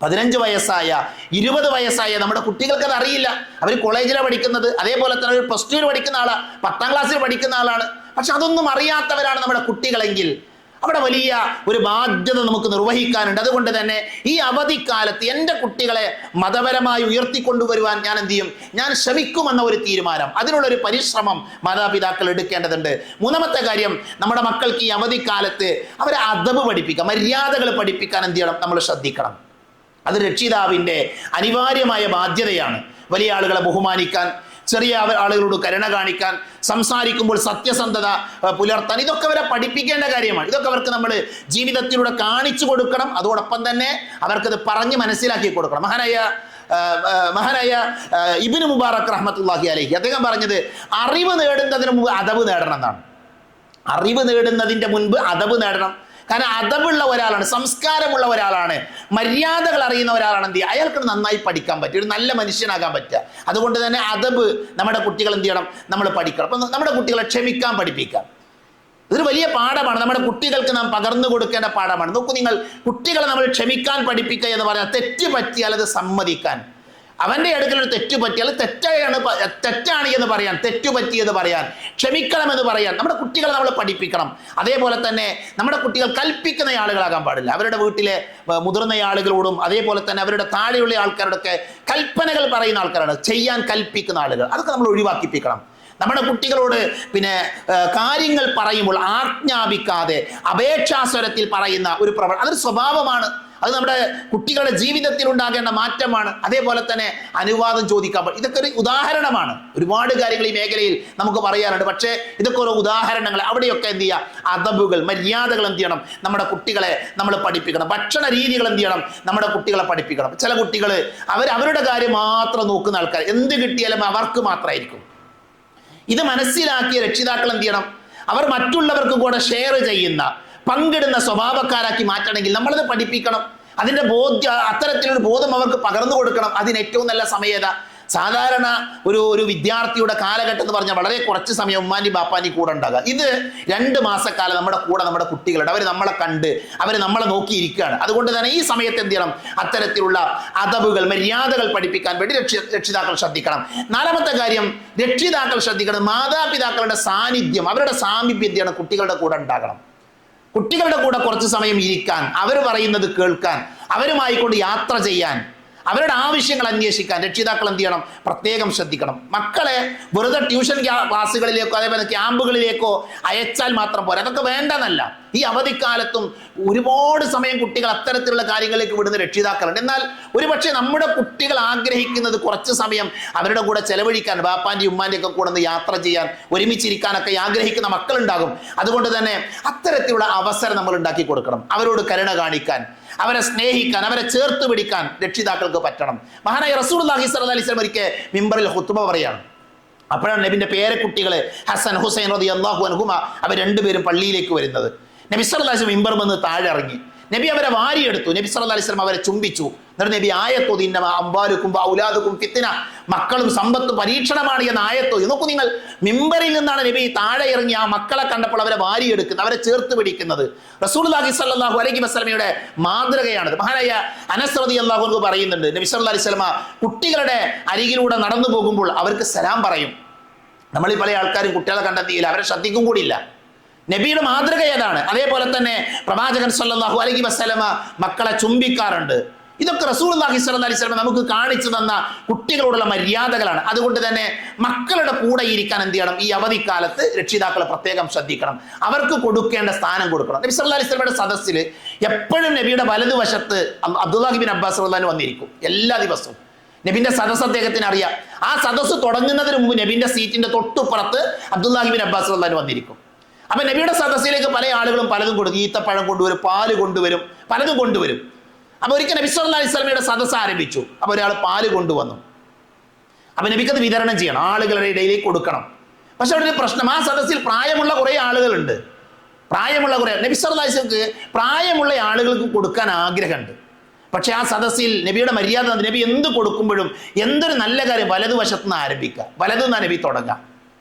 15 വയസ്സായ 20 വയസ്സായ നമ്മുടെ കുട്ടികൾക്ക് അത് അറിയില്ല. അവർ കോളേജിലാണ് പഠിക്കുന്നത്, അതേപോലെ തന്നെ ഒരു പ്ലസ് ടുവിൽ പഠിക്കുന്ന ആളാണ്, 10ാം ക്ലാസ്സിൽ പഠിക്കുന്ന ആളാണ്. പക്ഷെ അതൊന്നും അറിയാത്തവരാണ് നമ്മുടെ കുട്ടികളെങ്കിൽ അവിടെ വലിയ ഒരു ബാധ്യത നമുക്ക് നിർവഹിക്കാനുണ്ട്. അതുകൊണ്ട് തന്നെ ഈ അവധിക്കാലത്ത് എൻ്റെ കുട്ടികളെ മതപരമായി ഉയർത്തിക്കൊണ്ടുവരുവാൻ ഞാൻ എന്ത് ചെയ്യും, ഞാൻ ശ്രമിക്കുമെന്ന ഒരു തീരുമാനം, അതിനുള്ളൊരു പരിശ്രമം മാതാപിതാക്കൾ എടുക്കേണ്ടതുണ്ട്. മൂന്നാമത്തെ കാര്യം, നമ്മുടെ മക്കൾക്ക് ഈ അവധിക്കാലത്ത് അവരെ അദബ് പഠിപ്പിക്കാൻ, മര്യാദകൾ പഠിപ്പിക്കാൻ എന്ത് ചെയ്യണം, നമ്മൾ ശ്രദ്ധിക്കണം. അത് രക്ഷിതാവിൻ്റെ അനിവാര്യമായ ബാധ്യതയാണ്. വലിയ ആളുകളെ ബഹുമാനിക്കാൻ, ചെറിയ ആളുകളോട് കരുണ കാണിക്കാൻ, സംസാരിക്കുമ്പോൾ സത്യസന്ധത പുലർത്താൻ, ഇതൊക്കെ അവരെ പഠിപ്പിക്കേണ്ട കാര്യമാണ്. ഇതൊക്കെ അവർക്ക് നമ്മൾ ജീവിതത്തിലൂടെ കാണിച്ചു കൊടുക്കണം. അതോടൊപ്പം തന്നെ അവർക്കത് പറഞ്ഞ് മനസ്സിലാക്കി കൊടുക്കണം. മഹാനായ ഇബ്നു മുബാറക് റഹ്മത്തുള്ളാഹി അലൈഹി അദ്ദേഹം പറഞ്ഞത്, അറിവ് നേടുന്നതിന് മുമ്പ് അദബ് നേടണം എന്നാണ്. അറിവ് നേടുന്നതിൻ്റെ മുൻപ് അദബ് നേടണം. കാരണം അതബുള്ള ഒരാളാണ്, സംസ്കാരമുള്ള ഒരാളാണ്, മര്യാദകൾ അറിയുന്ന ഒരാളാണ്. എന്ത് ചെയ്യുക, അയാൾക്ക് നന്നായി പഠിക്കാൻ പറ്റും, ഒരു നല്ല മനുഷ്യനാകാൻ പറ്റുക. അതുകൊണ്ട് തന്നെ അതബ് നമ്മുടെ കുട്ടികൾ എന്ത് ചെയ്യണം, നമ്മൾ പഠിക്കണം. അപ്പം നമ്മുടെ കുട്ടികളെ ക്ഷമിക്കാൻ പഠിപ്പിക്കാം. ഇതൊരു വലിയ പാഠമാണ്, നമ്മുടെ കുട്ടികൾക്ക് നാം പകർന്നു കൊടുക്കേണ്ട പാഠമാണ്. നോക്കൂ നിങ്ങൾ, കുട്ടികളെ നമ്മൾ ക്ഷമിക്കാൻ പഠിപ്പിക്കുക എന്ന് പറഞ്ഞാൽ തെറ്റ് പറ്റിയാൽ അത് സമ്മതിക്കാൻ, അവൻ്റെ അടുക്കൽ ഒരു തെറ്റു പറ്റിയാൽ തെറ്റാണ് എന്ന് പറയാൻ, തെറ്റുപറ്റിയെന്ന് പറയാൻ, ക്ഷമിക്കണമെന്ന് പറയാൻ നമ്മുടെ കുട്ടികളെ നമ്മൾ പഠിപ്പിക്കണം. അതേപോലെ തന്നെ നമ്മുടെ കുട്ടികൾ കൽപ്പിക്കുന്ന ആളുകളാകാൻ പാടില്ല. അവരുടെ വീട്ടിലെ മുതിർന്ന ആളുകളോടും അതേപോലെ തന്നെ അവരുടെ താഴെയുള്ള ആൾക്കാരോടൊക്കെ കൽപ്പനകൾ പറയുന്ന ആൾക്കാരാണ്, ചെയ്യാൻ കൽപ്പിക്കുന്ന ആളുകൾ. അതൊക്കെ നമ്മൾ ഒഴിവാക്കിപ്പിക്കണം. നമ്മുടെ കുട്ടികളോട് കാര്യങ്ങൾ പറയുമ്പോൾ ആജ്ഞാപിക്കാതെ അപേക്ഷാസ്വരത്തിൽ പറയുന്ന ഒരു പ്രവണത, അതൊരു സ്വഭാവമാണ്. അത് നമ്മുടെ കുട്ടികളുടെ ജീവിതത്തിൽ ഉണ്ടാകേണ്ട മാറ്റമാണ്. അതേപോലെ തന്നെ അനുവാദം ചോദിക്കാൻ പാടില്ല. ഇതൊക്കെ ഒരു ഉദാഹരണമാണ്. ഒരുപാട് കാര്യങ്ങൾ ഈ മേഖലയിൽ നമുക്ക് പറയാനുണ്ട്. പക്ഷേ ഇതൊക്കെ ഓരോ ഉദാഹരണങ്ങൾ. അവിടെയൊക്കെ എന്ത് ചെയ്യുക, അതബുകൾ, മര്യാദകൾ എന്ത് ചെയ്യണം, നമ്മുടെ കുട്ടികളെ നമ്മൾ പഠിപ്പിക്കണം. ഭക്ഷണ രീതികൾ എന്ത് ചെയ്യണം, നമ്മുടെ കുട്ടികളെ പഠിപ്പിക്കണം. ചില കുട്ടികൾ അവരുടെ കാര്യം മാത്രം നോക്കുന്ന ആൾക്കാർ, എന്ത് കിട്ടിയാലും അവർക്ക് മാത്രമായിരിക്കും. ഇത് മനസ്സിലാക്കിയ രക്ഷിതാക്കൾ എന്ത് ചെയ്യണം, അവർ മറ്റുള്ളവർക്ക് കൂടെ ഷെയർ ചെയ്യുന്ന, പങ്കിടുന്ന സ്വഭാവക്കാരാക്കി മാറ്റണമെങ്കിൽ നമ്മളത് പഠിപ്പിക്കണം. അതിൻ്റെ അത്തരത്തിലൊരു ബോധം അവർക്ക് പകർന്നു കൊടുക്കണം. അതിന് ഏറ്റവും നല്ല സമയത സാധാരണ ഒരു വിദ്യാർത്ഥിയുടെ കാലഘട്ടം എന്ന് പറഞ്ഞാൽ വളരെ കുറച്ച് സമയം ഉമ്മാനി ബാപ്പാനി കൂടെ ഉണ്ടാകുക. ഇത് 2 മാസക്കാലം നമ്മുടെ കൂടെ നമ്മുടെ കുട്ടികളുടെ, അവർ നമ്മളെ കണ്ട് അവർ നമ്മളെ നോക്കിയിരിക്കുകയാണ്. അതുകൊണ്ട് തന്നെ ഈ സമയത്ത് എന്ത് ചെയ്യണം, അത്തരത്തിലുള്ള അതബുകൾ, മര്യാദകൾ പഠിപ്പിക്കാൻ വേണ്ടി രക്ഷിതാക്കൾ ശ്രദ്ധിക്കണം. 4ാമത്തെ കാര്യം, രക്ഷിതാക്കൾ ശ്രദ്ധിക്കണം, മാതാപിതാക്കളുടെ സാന്നിധ്യം, അവരുടെ സാമീപ്യം എന്ത് ചെയ്യണം, കുട്ടികളുടെ കൂടെ ഉണ്ടാകണം. കുട്ടികളുടെ കൂടെ കുറച്ച് സമയം ഇരിക്കാൻ, അവർ പറയുന്നത് കേൾക്കാൻ, അവരുമായിക്കൊണ്ട് യാത്ര ചെയ്യാൻ, അവരുടെ ആവശ്യങ്ങൾ അന്വേഷിക്കാൻ രക്ഷിതാക്കൾ എന്ത് ചെയ്യണം, പ്രത്യേകം ശ്രദ്ധിക്കണം. മക്കളെ വെറുതെ ട്യൂഷൻ ക്ലാസ്സുകളിലേക്കോ അതേപോലെ ക്യാമ്പുകളിലേക്കോ അയച്ചാൽ മാത്രം പോരാ, അതൊക്കെ വേണ്ടെന്നല്ല. ഈ അവധിക്കാലത്തും ഒരുപാട് സമയം കുട്ടികൾ അത്തരത്തിലുള്ള കാര്യങ്ങളിലേക്ക് വിടുന്ന രക്ഷിതാക്കളുണ്ട്. എന്നാൽ ഒരുപക്ഷെ നമ്മുടെ കുട്ടികൾ ആഗ്രഹിക്കുന്നത് കുറച്ച് സമയം അവരുടെ കൂടെ ചെലവഴിക്കാൻ, ബാപ്പാൻ്റെയും ഉമ്മാൻ്റെയും ഒക്കെ കൂടെ ഒന്ന് യാത്ര ചെയ്യാൻ, ഒരുമിച്ചിരിക്കാനൊക്കെ ആഗ്രഹിക്കുന്ന മക്കളുണ്ടാകും. അതുകൊണ്ട് തന്നെ അത്തരത്തിലുള്ള അവസരം നമ്മൾ ഉണ്ടാക്കി കൊടുക്കണം. അവരോട് കരുണ കാണിക്കാൻ, അവരെ സ്നേഹിക്കാൻ, അവരെ ചേർത്ത് പിടിക്കാൻ രക്ഷിതാക്കൾക്ക് പറ്റണം. മഹാനായ റസൂലുള്ളാഹി സ്വല്ലല്ലാഹി അലൈഹി വസല്ലം ഒരിക്കൽ മിമ്പറിൽ ഖുത്ബ പറയാണ്. അപ്പോഴാണ് നബിന്റെ പേരക്കുട്ടികളെ ഹസൻ ഹുസൈൻ റളിയല്ലാഹു അൻഹുമ അവർ രണ്ടുപേരും പള്ളിയിലേക്ക് വരുന്നത്. നബി സല്ലല്ലാഹു അലൈഹി വസല്ലം മിമ്പർ വന്ന് താഴെ ഇറങ്ങി. നബി അവരെ വാരിയെടുത്തു. നബി സല്ലല്ലാഹു അലൈഹി വസല്ലം അവരെ ചുംബിച്ചു. എന്നിട്ട് നബി ആയത്തോതി, ഇന്നമാ അംവാലുക്കും ഔലാദുക്കും ഫിത്ന, മക്കളും സമ്പത്തും പരീക്ഷണമാണ് എന്ന ആയത്തോതി. നോക്കൂ നിങ്ങൾ, മിമ്പറിൽ നിന്നാണ് നബി താഴെ ഇറങ്ങി ആ മക്കളെ കണ്ടപ്പോൾ അവരെ വാരിയെടുക്കുന്നത്, അവരെ ചേർത്ത് പിടിക്കുന്നത്. റസൂലുള്ളാഹി സ്വല്ലല്ലാഹു അലൈഹി വസല്ലമയുടെ മാതൃകയാണത്. മഹാനായ അനസ് റളിയല്ലാഹു അൻഹു പറയുന്നുണ്ട്, നബി സല്ലല്ലാഹു അലൈഹി വസല്ലം കുട്ടികളുടെ അരികിലൂടെ നടന്നു പോകുമ്പോൾ അവർക്ക് സലാം പറയും. നമ്മൾ ഈ പല ആൾക്കാരും കുട്ടികളെ കണ്ടെത്തിയില്ല, അവരെ ശ്രദ്ധിക്കും കൂടിയില്ല. നബിയുടെ മാതൃക ഏതാണ്? അതേപോലെ തന്നെ പ്രവാചകൻ സ്വല്ലല്ലാഹു അലൈഹി വസല്ലമ മക്കളെ ചുംബിക്കാറുണ്ട്. ഇതൊക്കെ റസൂലുള്ളാഹി സ്വല്ലല്ലാഹി അലൈഹി വസല്ലം നമുക്ക് കാണിച്ചു തന്ന കുട്ടികളോടുള്ള മര്യാദകളാണ്. അതുകൊണ്ട് തന്നെ മക്കളുടെ കൂടെ ഇരിക്കാൻ എന്ത് ചെയ്യണം, ഈ അവധിക്കാലത്ത് രക്ഷിതാക്കൾ പ്രത്യേകം ശ്രദ്ധിക്കണം. അവർക്ക് കൊടുക്കേണ്ട സ്ഥാനം കൊടുക്കണം. നബി സല്ലല്ലാഹു അലൈഹി വസല്ലമയുടെ സദസ്സിൽ എപ്പോഴും നബിയുടെ വലതുവശത്ത് അബ്ദുല്ലാഹി ബിൻ അബ്ബാസ് റളിയല്ലാഹു അൻഹു വന്നിരിക്കും. എല്ലാ ദിവസവും നബിന്റെ സദസ്സ് അദ്ദേഹത്തിന് അറിയാം. ആ സദസ്സ് തുടങ്ങുന്നതിന് മുമ്പ് നബിന്റെ സീറ്റിന്റെ തൊട്ടുപുറത്ത് അബ്ദുല്ലാഹി ബിൻ അബ്ബാസ് റളിയല്ലാഹു അൻഹു വന്നിരിക്കും. അപ്പൊ നബിയുടെ സദസ്സിലേക്ക് പല ആളുകളും പലതും കൊടുക്കും. ഈത്തപ്പഴം കൊണ്ടുവരും, പാല് കൊണ്ടുവരും, പലതും കൊണ്ടുവരും. അപ്പൊ ഒരിക്കൽ നബി സല്ലല്ലാഹു അലൈഹി വസല്ലമയുടെ സദസ്സ് ആരംഭിച്ചു. അപ്പൊ ഒരാൾ പാല് കൊണ്ടുവന്നു. അപ്പൊ നബിക്കത് വിതരണം ചെയ്യണം, ആളുകളുടെ ഇടയിലേക്ക് കൊടുക്കണം. പക്ഷെ അവിടെ ഒരു പ്രശ്നം, ആ സദസ്സിൽ പ്രായമുള്ള കുറെ ആളുകളുണ്ട്. നബി സല്ലല്ലാഹു അലൈഹി വസല്ലമക്ക് പ്രായമുള്ള ആളുകൾക്ക് കൊടുക്കാൻ ആഗ്രഹമുണ്ട്. പക്ഷെ ആ സദസ്സിൽ നബിയുടെ മര്യാദ, നബി എന്ത് കൊടുക്കുമ്പോഴും എന്തൊരു നല്ല കാര്യം വലതുവശത്ത് നിന്ന് ആരംഭിക്കുക, വലതുനിന്ന് നബി തുടങ്ങാം.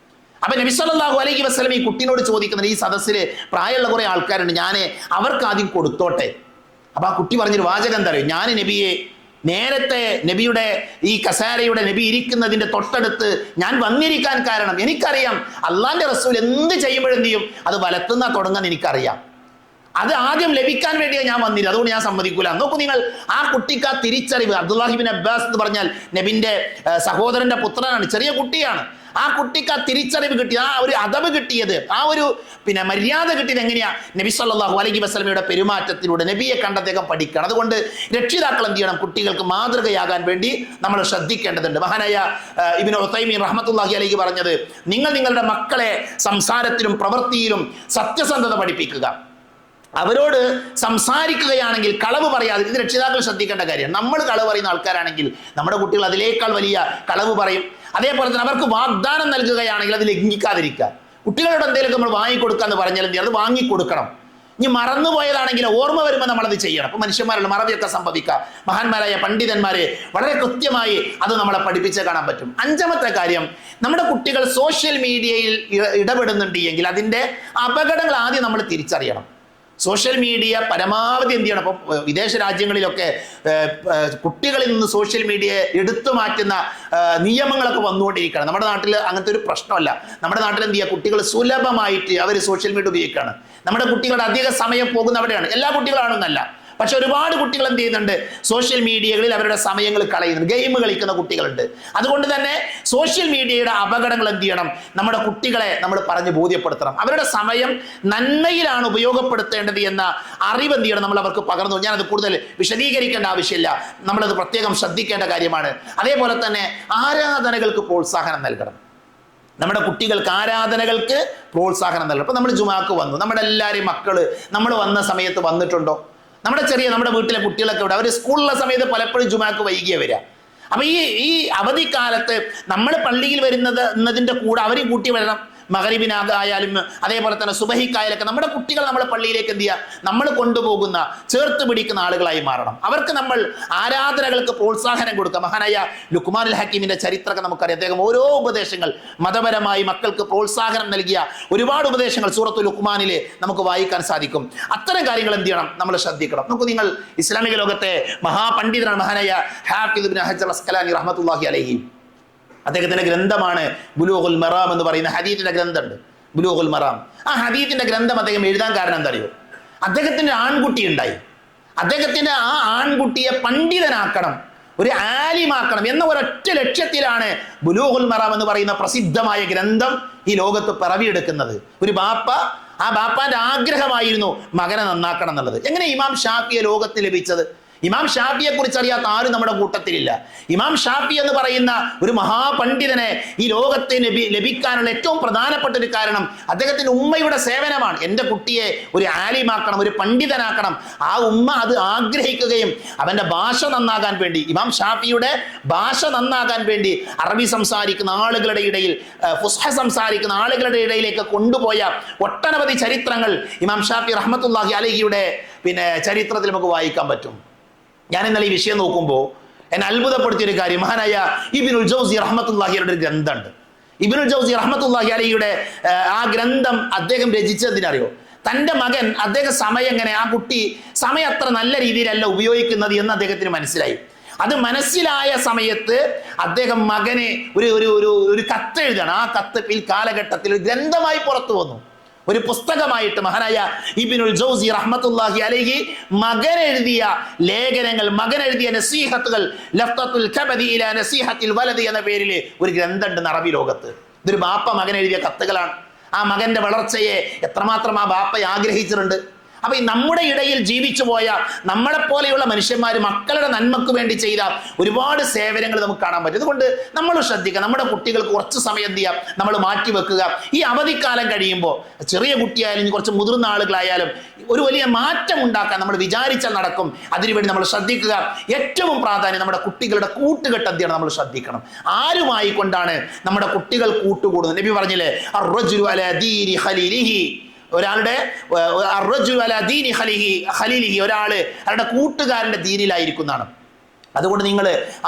അപ്പൊ നബി സല്ലല്ലാഹു അലൈഹി വസല്ലം ഈ കുട്ടിനോട് ചോദിക്കുന്നത്, ഈ സദസ്സിൽ പ്രായമുള്ള കുറെ ആൾക്കാരുണ്ട്, ഞാൻ അവർക്ക് ആദ്യം കൊടുത്തോട്ടെ. അപ്പൊ ആ കുട്ടി പറഞ്ഞൊരു വാചകം എന്താ അറിയോ, ഞാൻ നബിയെ നേരത്തെ നബിയുടെ ഈ കസാരയുടെ നബി ഇരിക്കുന്നതിന്റെ തൊട്ടടുത്ത് ഞാൻ വന്നിരിക്കാൻ കാരണം എനിക്കറിയാം അള്ളാന്റെ റസൂൽ എന്ത് ചെയ്യുമ്പോഴെന്ത് ചെയ്യും, അത് വലത്തുനിന്നാ തുടങ്ങാൻ എനിക്കറിയാം. അത് ആദ്യം ലഭിക്കാൻ വേണ്ടിയാണ് ഞാൻ വന്നില്ല, അതുകൊണ്ട് ഞാൻ സമ്മതിക്കൂല. നോക്കൂ നിങ്ങൾ, ആ കുട്ടിക്ക് ആ തിരിച്ചറിവ്. അബ്ദുല്ലാഹി ബിൻ അബ്ബാസ് എന്ന് പറഞ്ഞാൽ നബിന്റെ സഹോദരന്റെ പുത്രനാണ്, ചെറിയ കുട്ടിയാണ്. ആ കുട്ടിക്ക് ആ തിരിച്ചറിവ് കിട്ടിയത്, ആ ഒരു അദബ് കിട്ടിയത്, ആ ഒരു മര്യാദ കിട്ടിയത് എങ്ങനെയാ, നബി സല്ലല്ലാഹു അലൈഹി വസല്ലമയുടെ പെരുമാറ്റത്തിലൂടെ നബിയെ കണ്ട് അദ്ദേഹം പഠിക്കണം. അതുകൊണ്ട് രക്ഷിതാക്കൾ എന്ത് ചെയ്യണം, കുട്ടികൾക്ക് മാതൃകയാകാൻ വേണ്ടി നമ്മൾ ശ്രദ്ധിക്കേണ്ടതുണ്ട്. മഹാനായ ഇബ്നു ഉസൈമീൻ റഹ്മത്തുള്ളാഹി അലൈഹി പറഞ്ഞത്, നിങ്ങൾ നിങ്ങളുടെ മക്കളെ സംസാരത്തിലും പ്രവൃത്തിയിലും സത്യസന്ധത പഠിപ്പിക്കുക. അവരോട് സംസാരിക്കുകയാണെങ്കിൽ കളവ് പറയാതെ. ഇത് രക്ഷിതാക്കൾ ശ്രദ്ധിക്കേണ്ട കാര്യമാണ്. നമ്മൾ കളവ് പറയുന്ന ആൾക്കാരാണെങ്കിൽ നമ്മുടെ കുട്ടികൾ അതിലേക്കാൾ വലിയ കളവ് പറയും. അതേപോലെ തന്നെ അവർക്ക് വാഗ്ദാനം നൽകുകയാണെങ്കിൽ അത് ലംഘിക്കാതിരിക്കുക. കുട്ടികളോട് എന്തെങ്കിലും നമ്മൾ വാങ്ങിക്കൊടുക്കാന്ന് പറഞ്ഞാൽ അത് വാങ്ങിക്കൊടുക്കണം. ഇനി മറന്നുപോയതാണെങ്കിൽ ഓർമ്മ വരുമ്പോൾ നമ്മളത് ചെയ്യണം. അപ്പോൾ മനുഷ്യന്മാരുടെ മറവിയൊക്കെ സംഭവിക്കാം. മഹാന്മാരായ പണ്ഡിതന്മാരെ വളരെ കൃത്യമായി അത് നമ്മളെ പഠിപ്പിച്ച് കാണാൻ പറ്റും. അഞ്ചാമത്തെ കാര്യം, നമ്മുടെ കുട്ടികൾ സോഷ്യൽ മീഡിയയിൽ ഇടപെടുന്നുണ്ട് എങ്കിൽ അതിൻ്റെ അപകടങ്ങൾ ആദ്യം നമ്മൾ തിരിച്ചറിയണം. സോഷ്യൽ മീഡിയ പരമാവധി എന്ത് ചെയ്യണം? അപ്പോൾ വിദേശ രാജ്യങ്ങളിലൊക്കെ കുട്ടികളിൽ നിന്ന് സോഷ്യൽ മീഡിയയെ എടുത്തു മാറ്റുന്ന നിയമങ്ങളൊക്കെ വന്നുകൊണ്ടിരിക്കുകയാണ്. നമ്മുടെ നാട്ടിൽ അങ്ങനത്തെ ഒരു പ്രശ്നമല്ല. നമ്മുടെ നാട്ടിൽ എന്ത് ചെയ്യുക? കുട്ടികൾ സുലഭമായിട്ട് അവർ സോഷ്യൽ മീഡിയ ഉപയോഗിക്കുകയാണ്. നമ്മുടെ കുട്ടികളുടെ അധിക സമയം പോകുന്ന അവിടെയാണ്. എല്ലാ കുട്ടികളാണെന്നല്ല, പക്ഷെ ഒരുപാട് കുട്ടികൾ എന്ത് ചെയ്യുന്നുണ്ട്? സോഷ്യൽ മീഡിയകളിൽ അവരുടെ സമയങ്ങൾ കളയുന്നുണ്ട്, ഗെയിം കളിക്കുന്ന കുട്ടികളുണ്ട്. അതുകൊണ്ട് തന്നെ സോഷ്യൽ മീഡിയയുടെ അപകടങ്ങൾ എന്ത് ചെയ്യണം? നമ്മുടെ കുട്ടികളെ നമ്മൾ പറഞ്ഞ് ബോധ്യപ്പെടുത്തണം. അവരുടെ സമയം നന്മയിലാണ് ഉപയോഗപ്പെടുത്തേണ്ടത് എന്ന അറിവ് എന്ത് ചെയ്യണം? നമ്മൾ അവർക്ക് പകർന്നു. ഞാനത് കൂടുതൽ വിശദീകരിക്കേണ്ട ആവശ്യമില്ല, നമ്മളത് പ്രത്യേകം ശ്രദ്ധിക്കേണ്ട കാര്യമാണ്. അതേപോലെ തന്നെ ആരാധനകൾക്ക് പ്രോത്സാഹനം നൽകണം. നമ്മുടെ കുട്ടികൾക്ക് ആരാധനകൾക്ക് പ്രോത്സാഹനം നൽകണം. ഇപ്പം നമ്മൾ ജുമാക്ക് വന്നു, നമ്മുടെ എല്ലാവരെയും മക്കള് നമ്മൾ വന്ന സമയത്ത് വന്നിട്ടുണ്ടോ? നമ്മുടെ വീട്ടിലെ കുട്ടികളൊക്കെ ഇവിടെ അവർ സ്കൂളിലുള്ള സമയത്ത് പലപ്പോഴും ജുമാക്ക് വൈകിയ വരിക. അപ്പൊ ഈ അവധിക്കാലത്ത് നമ്മൾ പള്ളിയിൽ വരുന്നതിന്റെ കൂടെ അവരെയും കൂട്ടി വരണം. മഗ്‌രിബിനായാലും അതേപോലെ തന്നെ സുബഹിക്കായാലൊക്കെ നമ്മുടെ കുട്ടികൾ നമ്മളെ പള്ളിയിലേക്ക് എന്ത് ചെയ്യുക? നമ്മൾ കൊണ്ടുപോകുന്ന, ചേർത്ത് പിടിക്കുന്ന ആളുകളായി മാറണം. അവർക്ക് നമ്മൾ ആരാധനകൾക്ക് പ്രോത്സാഹനം കൊടുക്കുക. മഹാനായ ലുക്മാനുൽ ഹക്കീമിന്റെ ചരിത്രമൊക്കെ നമുക്കറിയാം. അദ്ദേഹം ഓരോ ഉപദേശങ്ങൾ മതപരമായി മക്കൾക്ക് പ്രോത്സാഹനം നൽകിയ ഒരുപാട് ഉപദേശങ്ങൾ സൂറത്തുൽ ലുക്മാനിൽ നമുക്ക് വായിക്കാൻ സാധിക്കും. അത്തരം കാര്യങ്ങൾ എന്ത് ചെയ്യണം? നമ്മൾ ശ്രദ്ധിക്കണം. നിങ്ങൾ ഇസ്ലാമിക ലോകത്തെ മഹാപണ്ഡിതനാണ് മഹാനായ ഹാഫിദ് ഇബ്നു ഹജർ അസ്ഖലാനി റഹ്മത്തുള്ളാഹി അലൈഹി. അദ്ദേഹത്തിന്റെ ഗ്രന്ഥമാണ് ബുലൂഗുൽ മറാം എന്ന് പറയുന്ന ഹദീത്തിന്റെ ഗ്രന്ഥമുണ്ട്, ബുലൂഗുൽ മറാം. ആ ഹദീത്തിന്റെ ഗ്രന്ഥം അദ്ദേഹം എഴുതാൻ കാരണം എന്താ അറിയോ? അദ്ദേഹത്തിന്റെ ആൺകുട്ടി ഉണ്ടായി. അദ്ദേഹത്തിന്റെ ആ ആൺകുട്ടിയെ പണ്ഡിതനാക്കണം, ഒരു ആലിമാക്കണം എന്ന ഒരൊറ്റ ലക്ഷ്യത്തിലാണ് ബുലൂഗുൽ മറാം എന്ന് പറയുന്ന പ്രസിദ്ധമായ ഗ്രന്ഥം ഈ ലോകത്ത് പിറവിയെടുക്കുന്നത്. ഒരു ബാപ്പ, ആ ബാപ്പാന്റെ ആഗ്രഹമായിരുന്നു മകനെ നന്നാക്കണം എന്നുള്ളത്. എങ്ങനെ ഇമാം ഷാഫിയെ ലോകത്ത് ലഭിച്ചത്? ഇമാം ഷാഫിയെ കുറിച്ച് അറിയാത്ത ആരും നമ്മുടെ കൂട്ടത്തിലില്ല. ഇമാം ഷാഫി എന്ന് പറയുന്ന ഒരു മഹാപണ്ഡിതനെ ഈ ലോകത്തെ ലഭിക്കാനുള്ള ഏറ്റവും പ്രധാനപ്പെട്ട ഒരു കാരണം അദ്ദേഹത്തിന്റെ ഉമ്മയുടെ സേവനമാണ്. എൻ്റെ കുട്ടിയെ ഒരു ആലിമാക്കണം, ഒരു പണ്ഡിതനാക്കണം. ആ ഉമ്മ അത് ആഗ്രഹിക്കുകയും അവന്റെ ഭാഷ നന്നാകാൻ വേണ്ടി, ഇമാം ഷാഫിയുടെ ഭാഷ നന്നാകാൻ വേണ്ടി അറബി സംസാരിക്കുന്ന ആളുകളുടെ ഇടയിൽ, ഫുസ്ഹ സംസാരിക്കുന്ന ആളുകളുടെ ഇടയിലേക്ക് കൊണ്ടുപോയ ഒട്ടനവധി ചരിത്രങ്ങൾ ഇമാം ഷാഫി റഹ്മത്തുള്ളാഹി അലൈഹിയുടെ ചരിത്രത്തിൽ നമുക്ക് വായിക്കാൻ പറ്റും. ഞാൻ ഇന്നലെ ഈ വിഷയം നോക്കുമ്പോൾ എന്നെ അത്ഭുതപ്പെടുത്തിയൊരു കാര്യം, മഹാനായ ഇബ്നുൽ ജൗസി റഹ്മത്തുള്ളാഹിയുടെ ഒരു ഗ്രന്ഥമുണ്ട്. ഇബ്നുൽ ജൗസി റഹ്മത്തുള്ളാഹി അലൈഹിയുടെ ആ ഗ്രന്ഥം അദ്ദേഹം രചിച്ചതിനറിയോ? തൻ്റെ മകൻ, അദ്ദേഹം സമയം എങ്ങനെ, ആ കുട്ടി സമയം അത്ര നല്ല രീതിയിലല്ല ഉപയോഗിക്കുന്നത് എന്ന് അദ്ദേഹത്തിന് മനസ്സിലായി. അത് മനസ്സിലായ സമയത്ത് അദ്ദേഹം മകനെ ഒരു കത്ത് എഴുതാണ്. ആ കത്ത് കാലഘട്ടത്തിൽ ഒരു ഗ്രന്ഥമായി പുറത്തു വന്നു, ഒരു പുസ്തകമായിട്ട്. മഹാനായ ഇബ്നുൽ ജൗസി റഹ്മത്തുള്ളാഹി അലൈഹി മകൻ എഴുതിയ ലേഖനങ്ങൾ, മകൻ എഴുതിയ നസീഹത്തുകൾ, ലഫ്തത്തുൽ കബദി ഇലാ നസീഹത്തിൽ വലദി എന്ന പേരിൽ ഒരു ഗ്രന്ഥമുണ്ട് അറബി ലോകത്ത്. ഇതൊരു ബാപ്പ മകൻ എഴുതിയ കത്തുകളാണ്. ആ മകന്റെ വളർച്ചയെ എത്രമാത്രം ആ ബാപ്പ ആഗ്രഹിച്ചിട്ടുണ്ട്. അപ്പൊ ഈ നമ്മുടെ ഇടയിൽ ജീവിച്ചു പോയ നമ്മളെപ്പോലെയുള്ള മനുഷ്യന്മാർ മക്കളുടെ നന്മക്ക് വേണ്ടി ചെയ്ത ഒരുപാട് സേവനങ്ങൾ നമുക്ക് കാണാൻ പറ്റും. അതുകൊണ്ട് നമ്മൾ ശ്രദ്ധിക്കുക, നമ്മുടെ കുട്ടികൾക്ക് കുറച്ച് സമയം എന്ത് ചെയ്യാം, നമ്മൾ മാറ്റിവെക്കുക. ഈ അവധിക്കാലം കഴിയുമ്പോൾ ചെറിയ കുട്ടിയായാലും കുറച്ച് മുതിർന്ന ആളുകളായാലും ഒരു വലിയ മാറ്റം ഉണ്ടാക്കാൻ നമ്മൾ വിചാരിച്ചാൽ നടക്കും. അതിനുവേണ്ടി നമ്മൾ ശ്രദ്ധിക്കുക. ഏറ്റവും പ്രാധാന്യം നമ്മുടെ കുട്ടികളുടെ കൂട്ടുകെട്ട് എന്ത് ചെയ്യണം? നമ്മൾ ശ്രദ്ധിക്കണം. ആരുമായി കൊണ്ടാണ് നമ്മുടെ കുട്ടികൾ കൂട്ടുകൂടുന്നത്? നബി പറഞ്ഞില്ലേ, അർറജുലു അലാ ദീനി ഖലീലിഹി, ഒരാളുടെ ഒരാള് അവരുടെ കൂട്ടുകാരന്റെ ദീനിലായിരിക്കുന്നതാണ്. അതുകൊണ്ട് നിങ്ങൾ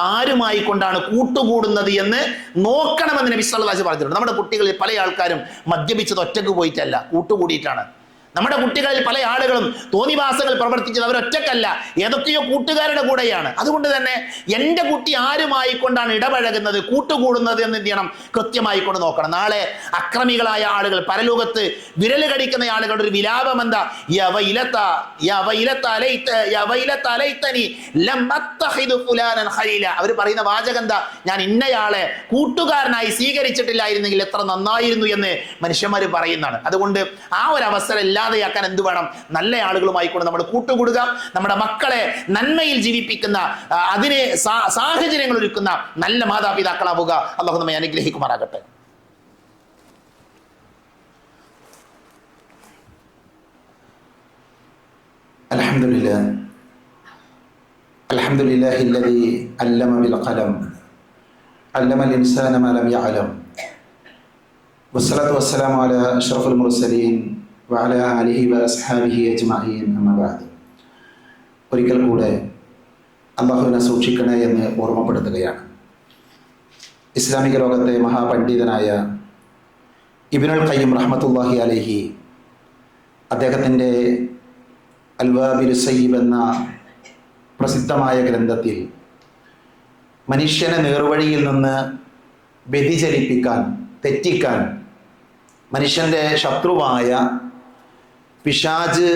ആരുമായി കൊണ്ടാണ് കൂട്ടുകൂടുന്നത് എന്ന് നോക്കണമെന്ന് നബി സല്ലല്ലാഹു അലൈഹി വസല്ലം പറഞ്ഞിട്ടുണ്ട്. നമ്മുടെ കുട്ടികളിൽ പല ആൾക്കാരും മദ്യപിച്ചത് ഒറ്റക്ക് പോയിട്ടല്ല, കൂട്ടുകൂടിയിട്ടാണ്. നമ്മുടെ കുട്ടികളിൽ പല ആളുകളും തോന്നിവാസങ്ങൾ പ്രവർത്തിച്ചത് അവരൊറ്റക്കല്ല, ഏതൊക്കെയോ കൂട്ടുകാരുടെ കൂടെയാണ്. അതുകൊണ്ട് തന്നെ എൻ്റെ കുട്ടി ആരുമായി കൊണ്ടാണ് ഇടപഴകുന്നത്, കൂട്ടുകൂടുന്നത് എന്ന് എന്ത് ചെയ്യണം? കൃത്യമായി കൊണ്ട് നോക്കണം. നാളെ അക്രമികളായ ആളുകൾ, പരലോകത്ത് വിരൽ കടിക്കുന്ന ആളുകളുടെ ഒരു വിലാപം എന്താ? അവർ പറയുന്ന വാചകം എന്താ? ഞാൻ ഇന്നയാളെ കൂട്ടുകാരനായി സ്വീകരിച്ചിട്ടില്ലായിരുന്നെങ്കിൽ എത്ര നന്നായിരുന്നു എന്ന് മനുഷ്യന്മാർ പറയുന്നതാണ്. അതുകൊണ്ട് ആ ഒരു അവസരം ഇല്ലാതെയാക്കാൻ എന്ത് വേണം? നല്ല ആളുകളുമായി കൊണ്ട് നമ്മൾ കൂട്ടുകൂടുക. നമ്മുടെ മക്കളെ നന്മയിൽ ജീവിപ്പിക്കുന്ന, അതിനെ സാഹചര്യങ്ങൾ ഒരുക്കുന്ന നല്ല മാതാപിതാക്കളാവുക. അല്ലാഹു നമ്മെ അനുഗ്രഹിക്കുമാറാകട്ടെ. അൽഹംദുലില്ലാഹി അല്ലദീ അല്ലമ ബിൽ ഖലം അല്ലമൽ ഇൻസാന മാ ലം യഅലം വസ്സലാത്തു വസ്സലാമു അലാ അഷ്റഫുൽ മുർസലീൻ വഅലാ ആലിഹി വഅസ്ഹാബിഹി അജ്മഈൻ അമ്മാ ബഅദ്. ഒരിക്കൽ കൂടെ അല്ലാഹുവിനെ സൂക്ഷിക്കണേ എന്ന് ഓർമ്മപ്പെടുത്തുകയാണ്. ഇസ്ലാമിക ലോകത്തെ മഹാപണ്ഡിതനായ ഇബ്നുൽ ഖയ്യിം റഹ്മത്തുള്ളാഹി അലൈഹി അദ്ദേഹത്തിൻ്റെ അൽവാബിൽ സയ്യിബ് എന്ന പ്രസിദ്ധമായ ഗ്രന്ഥത്തിൽ മനുഷ്യനെ നേർവഴിയിൽ നിന്ന് വ്യതിചലിപ്പിക്കാൻ, തെറ്റിക്കാൻ മനുഷ്യൻ്റെ ശത്രുവായ പിശാച്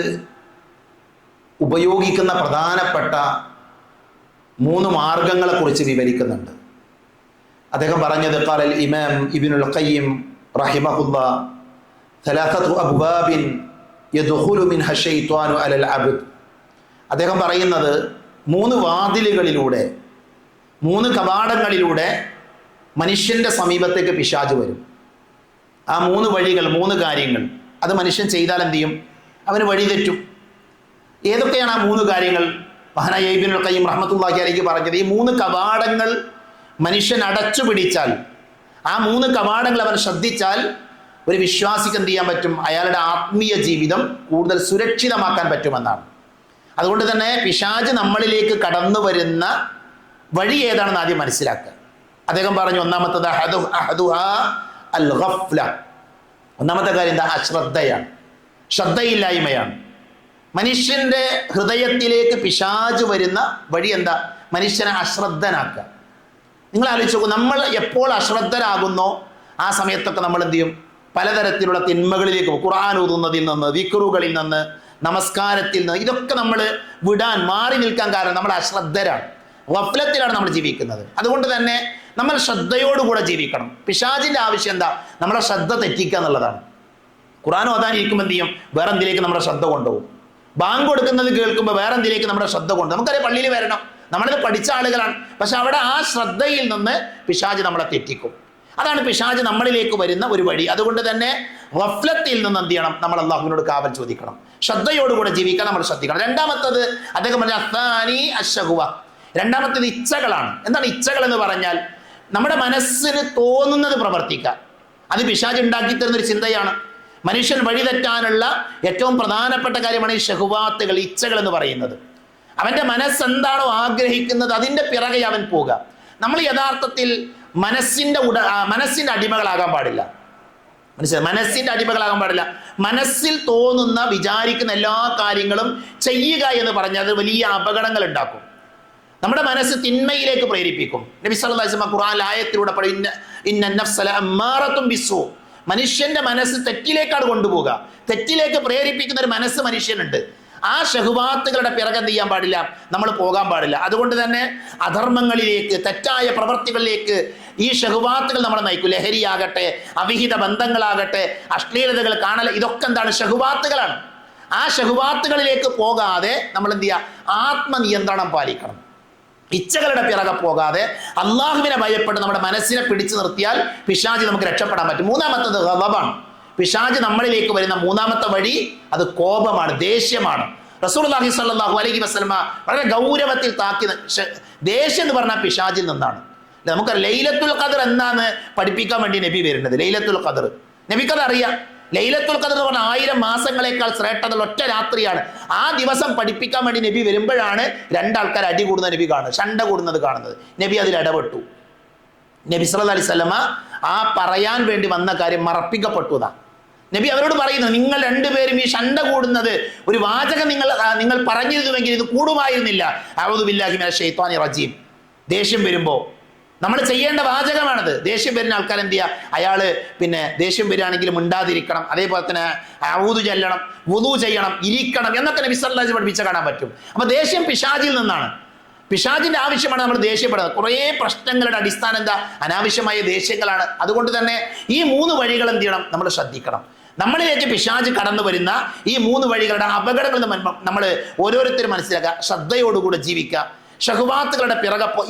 ഉപയോഗിക്കുന്ന പ്രധാനപ്പെട്ട 3 മാർഗങ്ങളെക്കുറിച്ച് വിവരിക്കുന്നുണ്ട്. അദ്ദേഹം പറഞ്ഞത് ഖാലൽ ഇമാം ഇബ്നുൽ ഖയ്യിം റഹിമഹുല്ലാ സലാസത്തു അബ്വാബിൻ യദ്ഖുലു മിൻഹ ശൈത്വാനു അലൽ അബ്ദ്. അദ്ദേഹം പറയുന്നത് 3 വാതിലുകളിലൂടെ, 3 കവാടങ്ങളിലൂടെ മനുഷ്യൻ്റെ സമീപത്തേക്ക് പിശാച് വരും. ആ 3 വഴികൾ, 3 കാര്യങ്ങൾ, അത് മനുഷ്യൻ ചെയ്താൽ എന്ത് ചെയ്യും? അവന് വഴിതെറ്റും. ഏതൊക്കെയാണ് ആ 3 കാര്യങ്ങൾ? മഹാനായ ഇബ്നുൽ ഖയ്യിം റഹ്മത്തുള്ളാഹി അലൈഹി പറഞ്ഞത്, ഈ 3 കവാടങ്ങൾ മനുഷ്യൻ അടച്ചു പിടിച്ചാൽ, ആ 3 കവാടങ്ങൾ അവൻ ശ്രദ്ധിച്ചാൽ ഒരു വിശ്വാസിക്ക് എന്ത് ചെയ്യാൻ പറ്റും? അയാളുടെ ആത്മീയ ജീവിതം കൂടുതൽ സുരക്ഷിതമാക്കാൻ പറ്റുമെന്നാണ്. അതുകൊണ്ട് തന്നെ പിശാച് നമ്മളിലേക്ക് കടന്നു വരുന്ന വഴി ഏതാണെന്ന് ആദ്യം മനസ്സിലാക്കുക. അദ്ദേഹം പറഞ്ഞു, ഒന്നാമത്തത് അൽ ഗഫ്ല. ഒന്നാമത്തെ കാര്യം എന്താ? അശ്രദ്ധയാണ്, ശ്രദ്ധയില്ലായ്മയാണ്. മനുഷ്യൻ്റെ ഹൃദയത്തിലേക്ക് പിശാച് വരുന്ന വഴി എന്താ? മനുഷ്യനെ അശ്രദ്ധനാക്കുക. നിങ്ങൾ ആലോചിച്ച് നോക്കൂ, നമ്മൾ എപ്പോൾ അശ്രദ്ധരാകുന്നോ ആ സമയത്തൊക്കെ നമ്മൾ എന്ത് ചെയ്യും? പലതരത്തിലുള്ള തിന്മകളിലേക്ക് പോകും. ഖുർആൻ ഓതുന്നതിൽ നിന്ന്, ദിക്റുകളിൽ നിന്ന്, നമസ്കാരത്തിൽ നിന്ന്, ഇതൊക്കെ നമ്മൾ വിടാൻ, മാറി നിൽക്കാൻ കാരണം നമ്മൾ അശ്രദ്ധരാണ്, ഗഫ്ലത്തിലാണ് നമ്മൾ ജീവിക്കുന്നത്. അതുകൊണ്ട് തന്നെ നമ്മൾ ശ്രദ്ധയോടുകൂടെ ജീവിക്കണം. പിശാചിൻ്റെ ആവശ്യം എന്താ? നമ്മളെ ശ്രദ്ധ തെറ്റിക്കുക എന്നുള്ളതാണ്. ഖുർആൻ ഓതാനിരിക്കുമ്പോൾ എന്ത് ചെയ്യും? വേറെ എന്തിലേക്ക് നമ്മുടെ ശ്രദ്ധ കൊണ്ടുപോകും. ബാങ്ക് കൊടുക്കുന്നത് കേൾക്കുമ്പോൾ വേറെ എന്തിലേക്ക് നമ്മുടെ ശ്രദ്ധ കൊണ്ടുപോകും. നമുക്കറിയാം പള്ളിയിൽ വരണം, നമ്മളിത് പഠിച്ച ആളുകളാണ്, പക്ഷെ അവിടെ ആ ശ്രദ്ധയിൽ നിന്ന് പിശാച് നമ്മളെ തെറ്റിക്കും. അതാണ് പിശാച് നമ്മളിലേക്ക് വരുന്ന ഒരു വഴി. അതുകൊണ്ട് തന്നെ ഗഫ്ലത്തിൽ നിന്ന് എന്ത് ചെയ്യണം? നമ്മൾ അള്ളാഹുവിനോട് കാവൽ ചോദിക്കണം, ശ്രദ്ധയോടുകൂടെ ജീവിക്കാൻ നമ്മൾ ശ്രദ്ധിക്കണം. രണ്ടാമത്തത് അദ്ദേഹം പറഞ്ഞ അത്താനി അശ്ശഹുവ. രണ്ടാമത്തേത് ഇച്ഛകളാണ്. എന്താണ് ഇച്ഛകൾ എന്ന് പറഞ്ഞാൽ? നമ്മുടെ മനസ്സിന് തോന്നുന്നത് പ്രവർത്തിക്കുക. അത് പിശാച് ഉണ്ടാക്കി തരുന്നൊരു ചിന്തയാണ്. മനുഷ്യൻ വഴിതെറ്റാനുള്ള ഏറ്റവും പ്രധാനപ്പെട്ട കാര്യമാണ് ഈ ഷഹുവാത്തുകൾ, ഇച്ഛകൾ എന്ന് പറയുന്നത്. അവൻ്റെ മനസ്സെന്താണോ ആഗ്രഹിക്കുന്നത് അതിൻ്റെ പിറകെ അവൻ പോവുക. നമ്മൾ യഥാർത്ഥത്തിൽ മനസ്സിൻ്റെ അടിമകളാകാൻ പാടില്ല. മനസ്സിലായി? മനസ്സിൻ്റെ അടിമകളാകാൻ പാടില്ല. മനസ്സിൽ തോന്നുന്ന, വിചാരിക്കുന്ന എല്ലാ കാര്യങ്ങളും ചെയ്യുക എന്ന് പറഞ്ഞാൽ അത് വലിയ അപകടങ്ങൾ ഉണ്ടാക്കും. നമ്മുടെ മനസ്സ് തിന്മയിലേക്ക് പ്രേരിപ്പിക്കും. നബി സല്ലല്ലാഹു അലൈഹി വസല്ലം ഖുർആനിൽ ആയത്തിലൂടെ ഇന്ന നഫ്സ ലഅമ്മാറത്തുൻ ബിസ്സൂ. മനുഷ്യന്റെ മനസ്സ് തെറ്റിലേക്കാണ് കൊണ്ടുപോവുക. തെറ്റിലേക്ക് പ്രേരിപ്പിക്കുന്ന ഒരു മനസ്സ് മനുഷ്യനുണ്ട്. ആ ഷഹുവാത്തുകളുടെ പിറകെ എന്ത് ചെയ്യാൻ പാടില്ല? നമ്മൾ പോകാൻ പാടില്ല. അതുകൊണ്ട് തന്നെ അധർമ്മങ്ങളിലേക്ക്, തെറ്റായ പ്രവർത്തികളിലേക്ക് ഈ ഷഹുവാത്തുകൾ നമ്മളെ നയിക്കും. ലഹരിയാകട്ടെ, അവിഹിത ബന്ധങ്ങളാകട്ടെ, അശ്ലീലതകൾ കാണൽ, ഇതൊക്കെ എന്താണ്? ഷഹുവാത്തുകളാണ്. ആ ഷഹുവാത്തുകളിലേക്ക് പോകാതെ നമ്മൾ എന്ത് ചെയ്യുക? ആത്മനിയന്ത്രണം പാലിക്കണം. ഇച്ഛകളുടെ പിറകെ പോകാതെ അള്ളാഹുവിനെ ഭയപ്പെട്ട് നമ്മുടെ മനസ്സിനെ പിടിച്ചു നിർത്തിയാൽ പിശാച് നമുക്ക് രക്ഷപ്പെടാൻ പറ്റും. മൂന്നാമത്തത് ഗളബാണ്. പിശാച് നമ്മളിലേക്ക് വരുന്ന മൂന്നാമത്തെ വഴി അത് കോപമാണ്, ദേഷ്യമാണ്. റസൂലുള്ളാഹി സ്വല്ലല്ലാഹു അലൈഹി വസല്ലമ വളരെ ഗൗരവത്തിൽ താക്കി, ദേഷ്യം എന്ന് പറഞ്ഞാൽ പിശാചിൽ നിന്നാണ്. നമുക്ക് ലൈലത്തുൽ ഖദർ എന്നാണ് പഠിപ്പിക്കാൻ വേണ്ടി നബി വരുന്നത്. ലൈലത്തുൽ ഖദർ നബിക്കത് അറിയാം. ലൈലത്തുൽ ഖദർ എന്ന് പറഞ്ഞാൽ 1000 മാസങ്ങളെക്കാൾ ശ്രേഷ്ഠതയുള്ള ഒറ്റ രാത്രിയാണ്. ആ ദിവസം പഠിപ്പിക്കാൻ വേണ്ടി നബി വരുമ്പോഴാണ് 2 ആൾക്കാർ അടി കൂടുന്ന നബി കാണുന്നത്, ശണ്ട കൂടുന്നത് കാണുന്നത്. നബി അതിൽ ഇടപെട്ടു. നബി സല്ലല്ലാഹു അലൈഹി വസല്ലമ ആ പറയാൻ വേണ്ടി വന്ന കാര്യം മറപ്പിക്കപ്പെട്ടതാ. നബി അവരോട് പറയുന്നു, നിങ്ങൾ 2 പേരും ഈ ശണ്ട കൂടുന്നത് ഒരു വാചകം നിങ്ങൾ പറഞ്ഞിരുന്നുവെങ്കിൽ ഇത് കൂടുമായിരുന്നില്ല. അഊദു ബില്ലാഹി മിനശ് ശൈത്വാനിർ റജീം. ദേഷ്യം വരുമ്പോൾ നമ്മൾ ചെയ്യേണ്ട വാചകമാണത്. ദേഷ്യം വരുന്ന ആൾക്കാർ എന്ത് ചെയ്യുക? അയാള് ദേഷ്യം വരികയാണെങ്കിൽ മിണ്ടാതിരിക്കണം. അതേപോലെ തന്നെ ഔദു ചെല്ലണം, വുദു ചെയ്യണം, ഇരിക്കണം എന്നൊക്കെ നബി സല്ലല്ലാഹു അലൈഹി വസല്ലം പഠിപ്പിച്ച കാണാൻ പറ്റും. അപ്പൊ ദേഷ്യം പിശാചിൽ നിന്നാണ്. പിശാചിന്റെ ആവശ്യമാണ് നമ്മൾ ദേഷ്യപ്പെടുന്നത്. കുറേ പ്രശ്നങ്ങളുടെ അടിസ്ഥാനം എന്താ? അനാവശ്യമായ ദേഷ്യങ്ങളാണ്. അതുകൊണ്ട് തന്നെ ഈ 3 വഴികൾ എന്ത് ചെയ്യണം? നമ്മൾ ശ്രദ്ധിക്കണം. നമ്മളിലേക്ക് പിശാച് കടന്നു വരുന്ന ഈ 3 വഴികളുടെ അപകടങ്ങൾ നമ്മൾ ഓരോരുത്തരും മനസ്സിലാക്കുക, ശ്രദ്ധയോടുകൂടെ ജീവിക്കുക. ഷഹ്വാത്തുകളുടെ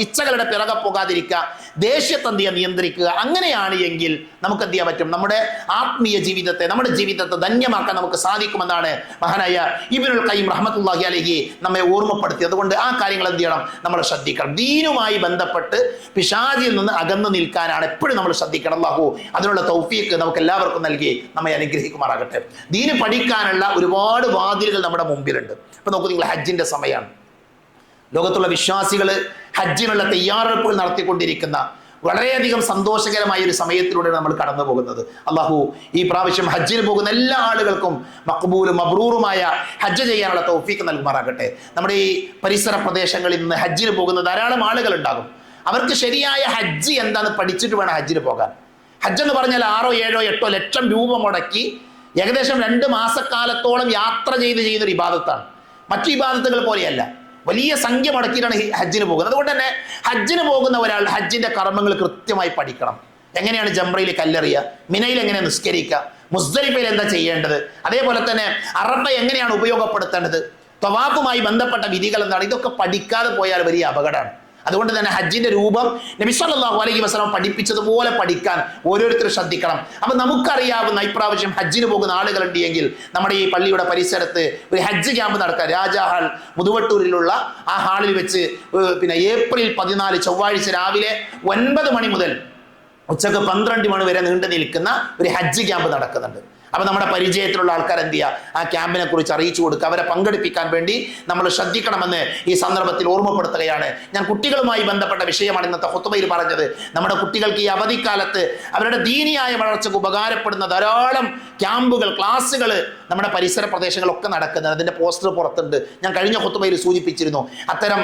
ഇച്ഛകളുടെ പിറകെ പോകാതിരിക്കുക, ദേഷ്യത്തന്തിയെ നിയന്ത്രിക്കുക. അങ്ങനെയാണ് എങ്കിൽ നമുക്ക് എന്ത് ചെയ്യാൻ പറ്റും? നമ്മുടെ ആത്മീയ ജീവിതത്തെ, നമ്മുടെ ജീവിതത്തെ ധന്യമാക്കാൻ നമുക്ക് സാധിക്കുമെന്നാണ് മഹാനായ ഇബ്നുൽ ഖയ്യിം റഹ്മത്തുള്ളാഹി അലൈഹി നമ്മെ ഓർമ്മപ്പെടുത്തി. അതുകൊണ്ട് ആ കാര്യങ്ങൾ എന്ത് ചെയ്യണം? നമ്മൾ ശ്രദ്ധിക്കണം. ദീനുമായി ബന്ധപ്പെട്ട് പിശാചിൽ നിന്ന് അകന്നു നിൽക്കാനാണ് എപ്പോഴും നമ്മൾ ശ്രദ്ധിക്കണം. അല്ലാഹു അതിനുള്ള തൗഫീഖ് നമുക്ക് എല്ലാവർക്കും നൽകി നമ്മെ അനുഗ്രഹിക്കുമാറാകട്ടെ. ദീന് പഠിക്കാനുള്ള ഒരുപാട് വാതിലുകൾ നമ്മുടെ മുമ്പിലുണ്ട്. ഇപ്പൊ നോക്കൂ, നിങ്ങൾ ഹജ്ജിന്റെ സമയമാണ്. ലോകത്തുള്ള വിശ്വാസികൾ ഹജ്ജിനുള്ള തയ്യാറെടുപ്പുകൾ നടത്തിക്കൊണ്ടിരിക്കുന്ന വളരെയധികം സന്തോഷകരമായ ഒരു സമയത്തിലൂടെയാണ് നമ്മൾ കടന്നു പോകുന്നത്. അള്ളാഹു ഈ പ്രാവശ്യം ഹജ്ജിന് പോകുന്ന എല്ലാ ആളുകൾക്കും മഖ്ബൂലും മബ്രൂറുമായ ഹജ്ജ് ചെയ്യാനുള്ള തൗഫീഖ് നൽകുമാറാകട്ടെ. നമ്മുടെ ഈ പരിസര പ്രദേശങ്ങളിൽ നിന്ന് ഹജ്ജിന് പോകുന്ന ധാരാളം ആളുകൾ ഉണ്ടാകും. അവർക്ക് ശരിയായ ഹജ്ജ് എന്താണെന്ന് പഠിച്ചിട്ട് വേണം ഹജ്ജിന് പോകാൻ. ഹജ്ജ് എന്ന് പറഞ്ഞാൽ 6, 7, 8 ലക്ഷം രൂപ മുടക്കി ഏകദേശം 2 മാസക്കാലത്തോളം യാത്ര ചെയ്യുന്നൊരു ഇബാദത്താണ്. മറ്റു ഇബാദത്തുകൾ പോലെയല്ല, വലിയ സംഖ്യ മുടക്കിയിട്ടാണ് ഹജ്ജിന് പോകുന്നത്. അതുകൊണ്ട് തന്നെ ഹജ്ജിന് പോകുന്ന ഒരാൾ ഹജ്ജിന്റെ കർമ്മങ്ങൾ കൃത്യമായി പഠിക്കണം. എങ്ങനെയാണ് ജംറയിൽ കല്ലെറിയുക, മിനയിൽ എങ്ങനെ നിസ്കരിക്കുക, മുസ്ദലിഫയിൽ എന്താ ചെയ്യേണ്ടത്, അതേപോലെ തന്നെ അറഫ എങ്ങനെയാണ് ഉപയോഗപ്പെടുത്തേണ്ടത്, തവാഫുമായി ബന്ധപ്പെട്ട വിധികൾ എന്താണ്, ഇതൊക്കെ പഠിക്കാതെ പോയാൽ വലിയ അപകടമാണ്. അതുകൊണ്ട് തന്നെ ഹജ്ജിന്റെ രൂപം നബി സല്ലല്ലാഹു അലൈഹി വസല്ലം പഠിപ്പിച്ചതുപോലെ പഠിക്കാൻ ഓരോരുത്തരും ശ്രദ്ധിക്കണം. അപ്പൊ നമുക്കറിയാവുന്ന ഇപ്രാവശ്യം ഹജ്ജിന് പോകുന്ന ആളുകളുണ്ട് എങ്കിൽ നമ്മുടെ ഈ പള്ളിയുടെ പരിസരത്ത് ഒരു ഹജ്ജ് ക്യാമ്പ് നടക്കുക. രാജാ ഹാൾ മുതുവട്ടൂരിലുള്ള ആ ഹാളിൽ വെച്ച് ഏപ്രിൽ 14 ചൊവ്വാഴ്ച രാവിലെ 9 മണി മുതൽ ഉച്ചക്ക് 12 മണി വരെ നീണ്ടു നിൽക്കുന്ന ഒരു ഹജ്ജ് ക്യാമ്പ് നടക്കുന്നുണ്ട്. അപ്പൊ നമ്മുടെ പരിചയത്തിലുള്ള ആൾക്കാർ എന്ത് ചെയ്യുക? ആ ക്യാമ്പിനെ കുറിച്ച് അറിയിച്ചു കൊടുക്കുക. അവരെ പങ്കെടുപ്പിക്കാൻ വേണ്ടി നമ്മൾ ശ്രദ്ധിക്കണമെന്ന് ഈ സന്ദർഭത്തിൽ ഓർമ്മപ്പെടുത്തുകയാണ്. ഞാൻ കുട്ടികളുമായി ബന്ധപ്പെട്ട വിഷയമാണ് ഇന്നത്തെ ഖുത്ബയിൽ പറഞ്ഞത്. നമ്മുടെ കുട്ടികൾക്ക് ഈ അവധിക്കാലത്ത് അവരുടെ ദീനിയായ വളർച്ചയ്ക്ക് ഉപകാരപ്പെടുന്ന ധാരാളം ക്യാമ്പുകൾ, ക്ലാസ്സുകൾ നമ്മുടെ പരിസര പ്രദേശങ്ങളൊക്കെ നടക്കുന്നത്. അതിന്റെ പോസ്റ്റർ പുറത്തുണ്ട്. ഞാൻ കഴിഞ്ഞ ഖുത്ബയിൽ സൂചിപ്പിച്ചിരുന്നു. അത്തരം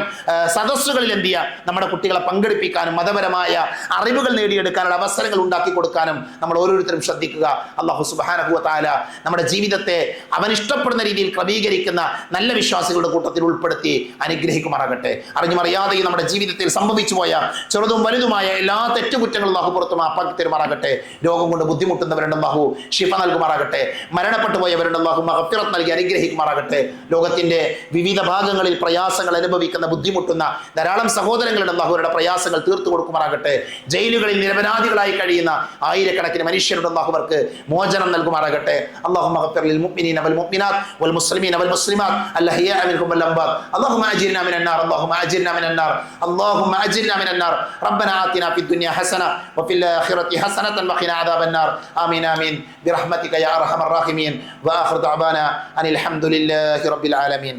സദസ്സുകളിൽ എന്ത് ചെയ്യുക? നമ്മുടെ കുട്ടികളെ പങ്കെടുപ്പിക്കാനും മതപരമായ അറിവുകൾ നേടിയെടുക്കാനുള്ള അവസരങ്ങൾ ഉണ്ടാക്കി കൊടുക്കാനും നമ്മൾ ഓരോരുത്തരും ശ്രദ്ധിക്കുക. അല്ലാഹു സുബ്ഹാനഹു വ തആല നമ്മുടെ ജീവിതത്തെ അവൻ ഇഷ്ടപ്പെടുന്ന രീതിയിൽ ക്രമീകരിക്കുന്ന നല്ല വിശ്വാസികളുടെ കൂട്ടത്തിൽ ഉൾപ്പെടുത്തി അനുഗ്രഹിക്കുമാറാകട്ടെ. അറിഞ്ഞുമറിയാതെയും നമ്മുടെ ജീവിതത്തിൽ സംഭവിച്ചു പോയ ചെറുതും വലുതുമായ എല്ലാ തെറ്റുകുറ്റങ്ങളും അല്ലാഹു പുറത്തു മാപ്പാക്കി തരുമാറാകട്ടെ. രോഗം കൊണ്ട് ബുദ്ധിമുട്ടുന്നവരുണ്ട്, അല്ലാഹു ശിഫ നൽകുമാറാകട്ടെ. മരണപ്പെട്ടു പോയവരുണ്ട്, അല്ലാഹു മഗ്ഫിറത്ത് നൽകി അനുഗ്രഹിക്കുമാറാകട്ടെ. ലോകത്തിന്റെ വിവിധ ഭാഗങ്ങളിൽ പ്രയാസങ്ങൾ അനുഭവിക്കുന്ന, ബുദ്ധിമുട്ടുന്ന ധാരാളം സഹോദരങ്ങളുടെ അല്ലാഹുവിന്റെ പ്രയാസങ്ങൾ തീർത്തു കൊടുക്കുമാറാകട്ടെ. ജയിലുകളിൽ നിരപരാധികളായി കഴിയുന്ന ആയിരക്കണക്കിന് മനുഷ്യരുടെ അല്ലാഹുവർക്ക് മോചനം നൽകുമാറാകട്ടെ. اللهم اغفر للمؤمنين والمؤمنات والمسلمين والمسلمات الاحياء منهم والاموات. اللهم اجرنا من النار، اللهم اجرنا من النار، اللهم اجرنا من النار. ربنا آتنا في الدنيا حسنة وفي الآخرة حسنة وقنا عذاب النار. آمين آمين برحمتك يا أرحم الراحمين. وآخر دعوانا أن الحمد لله رب العالمين.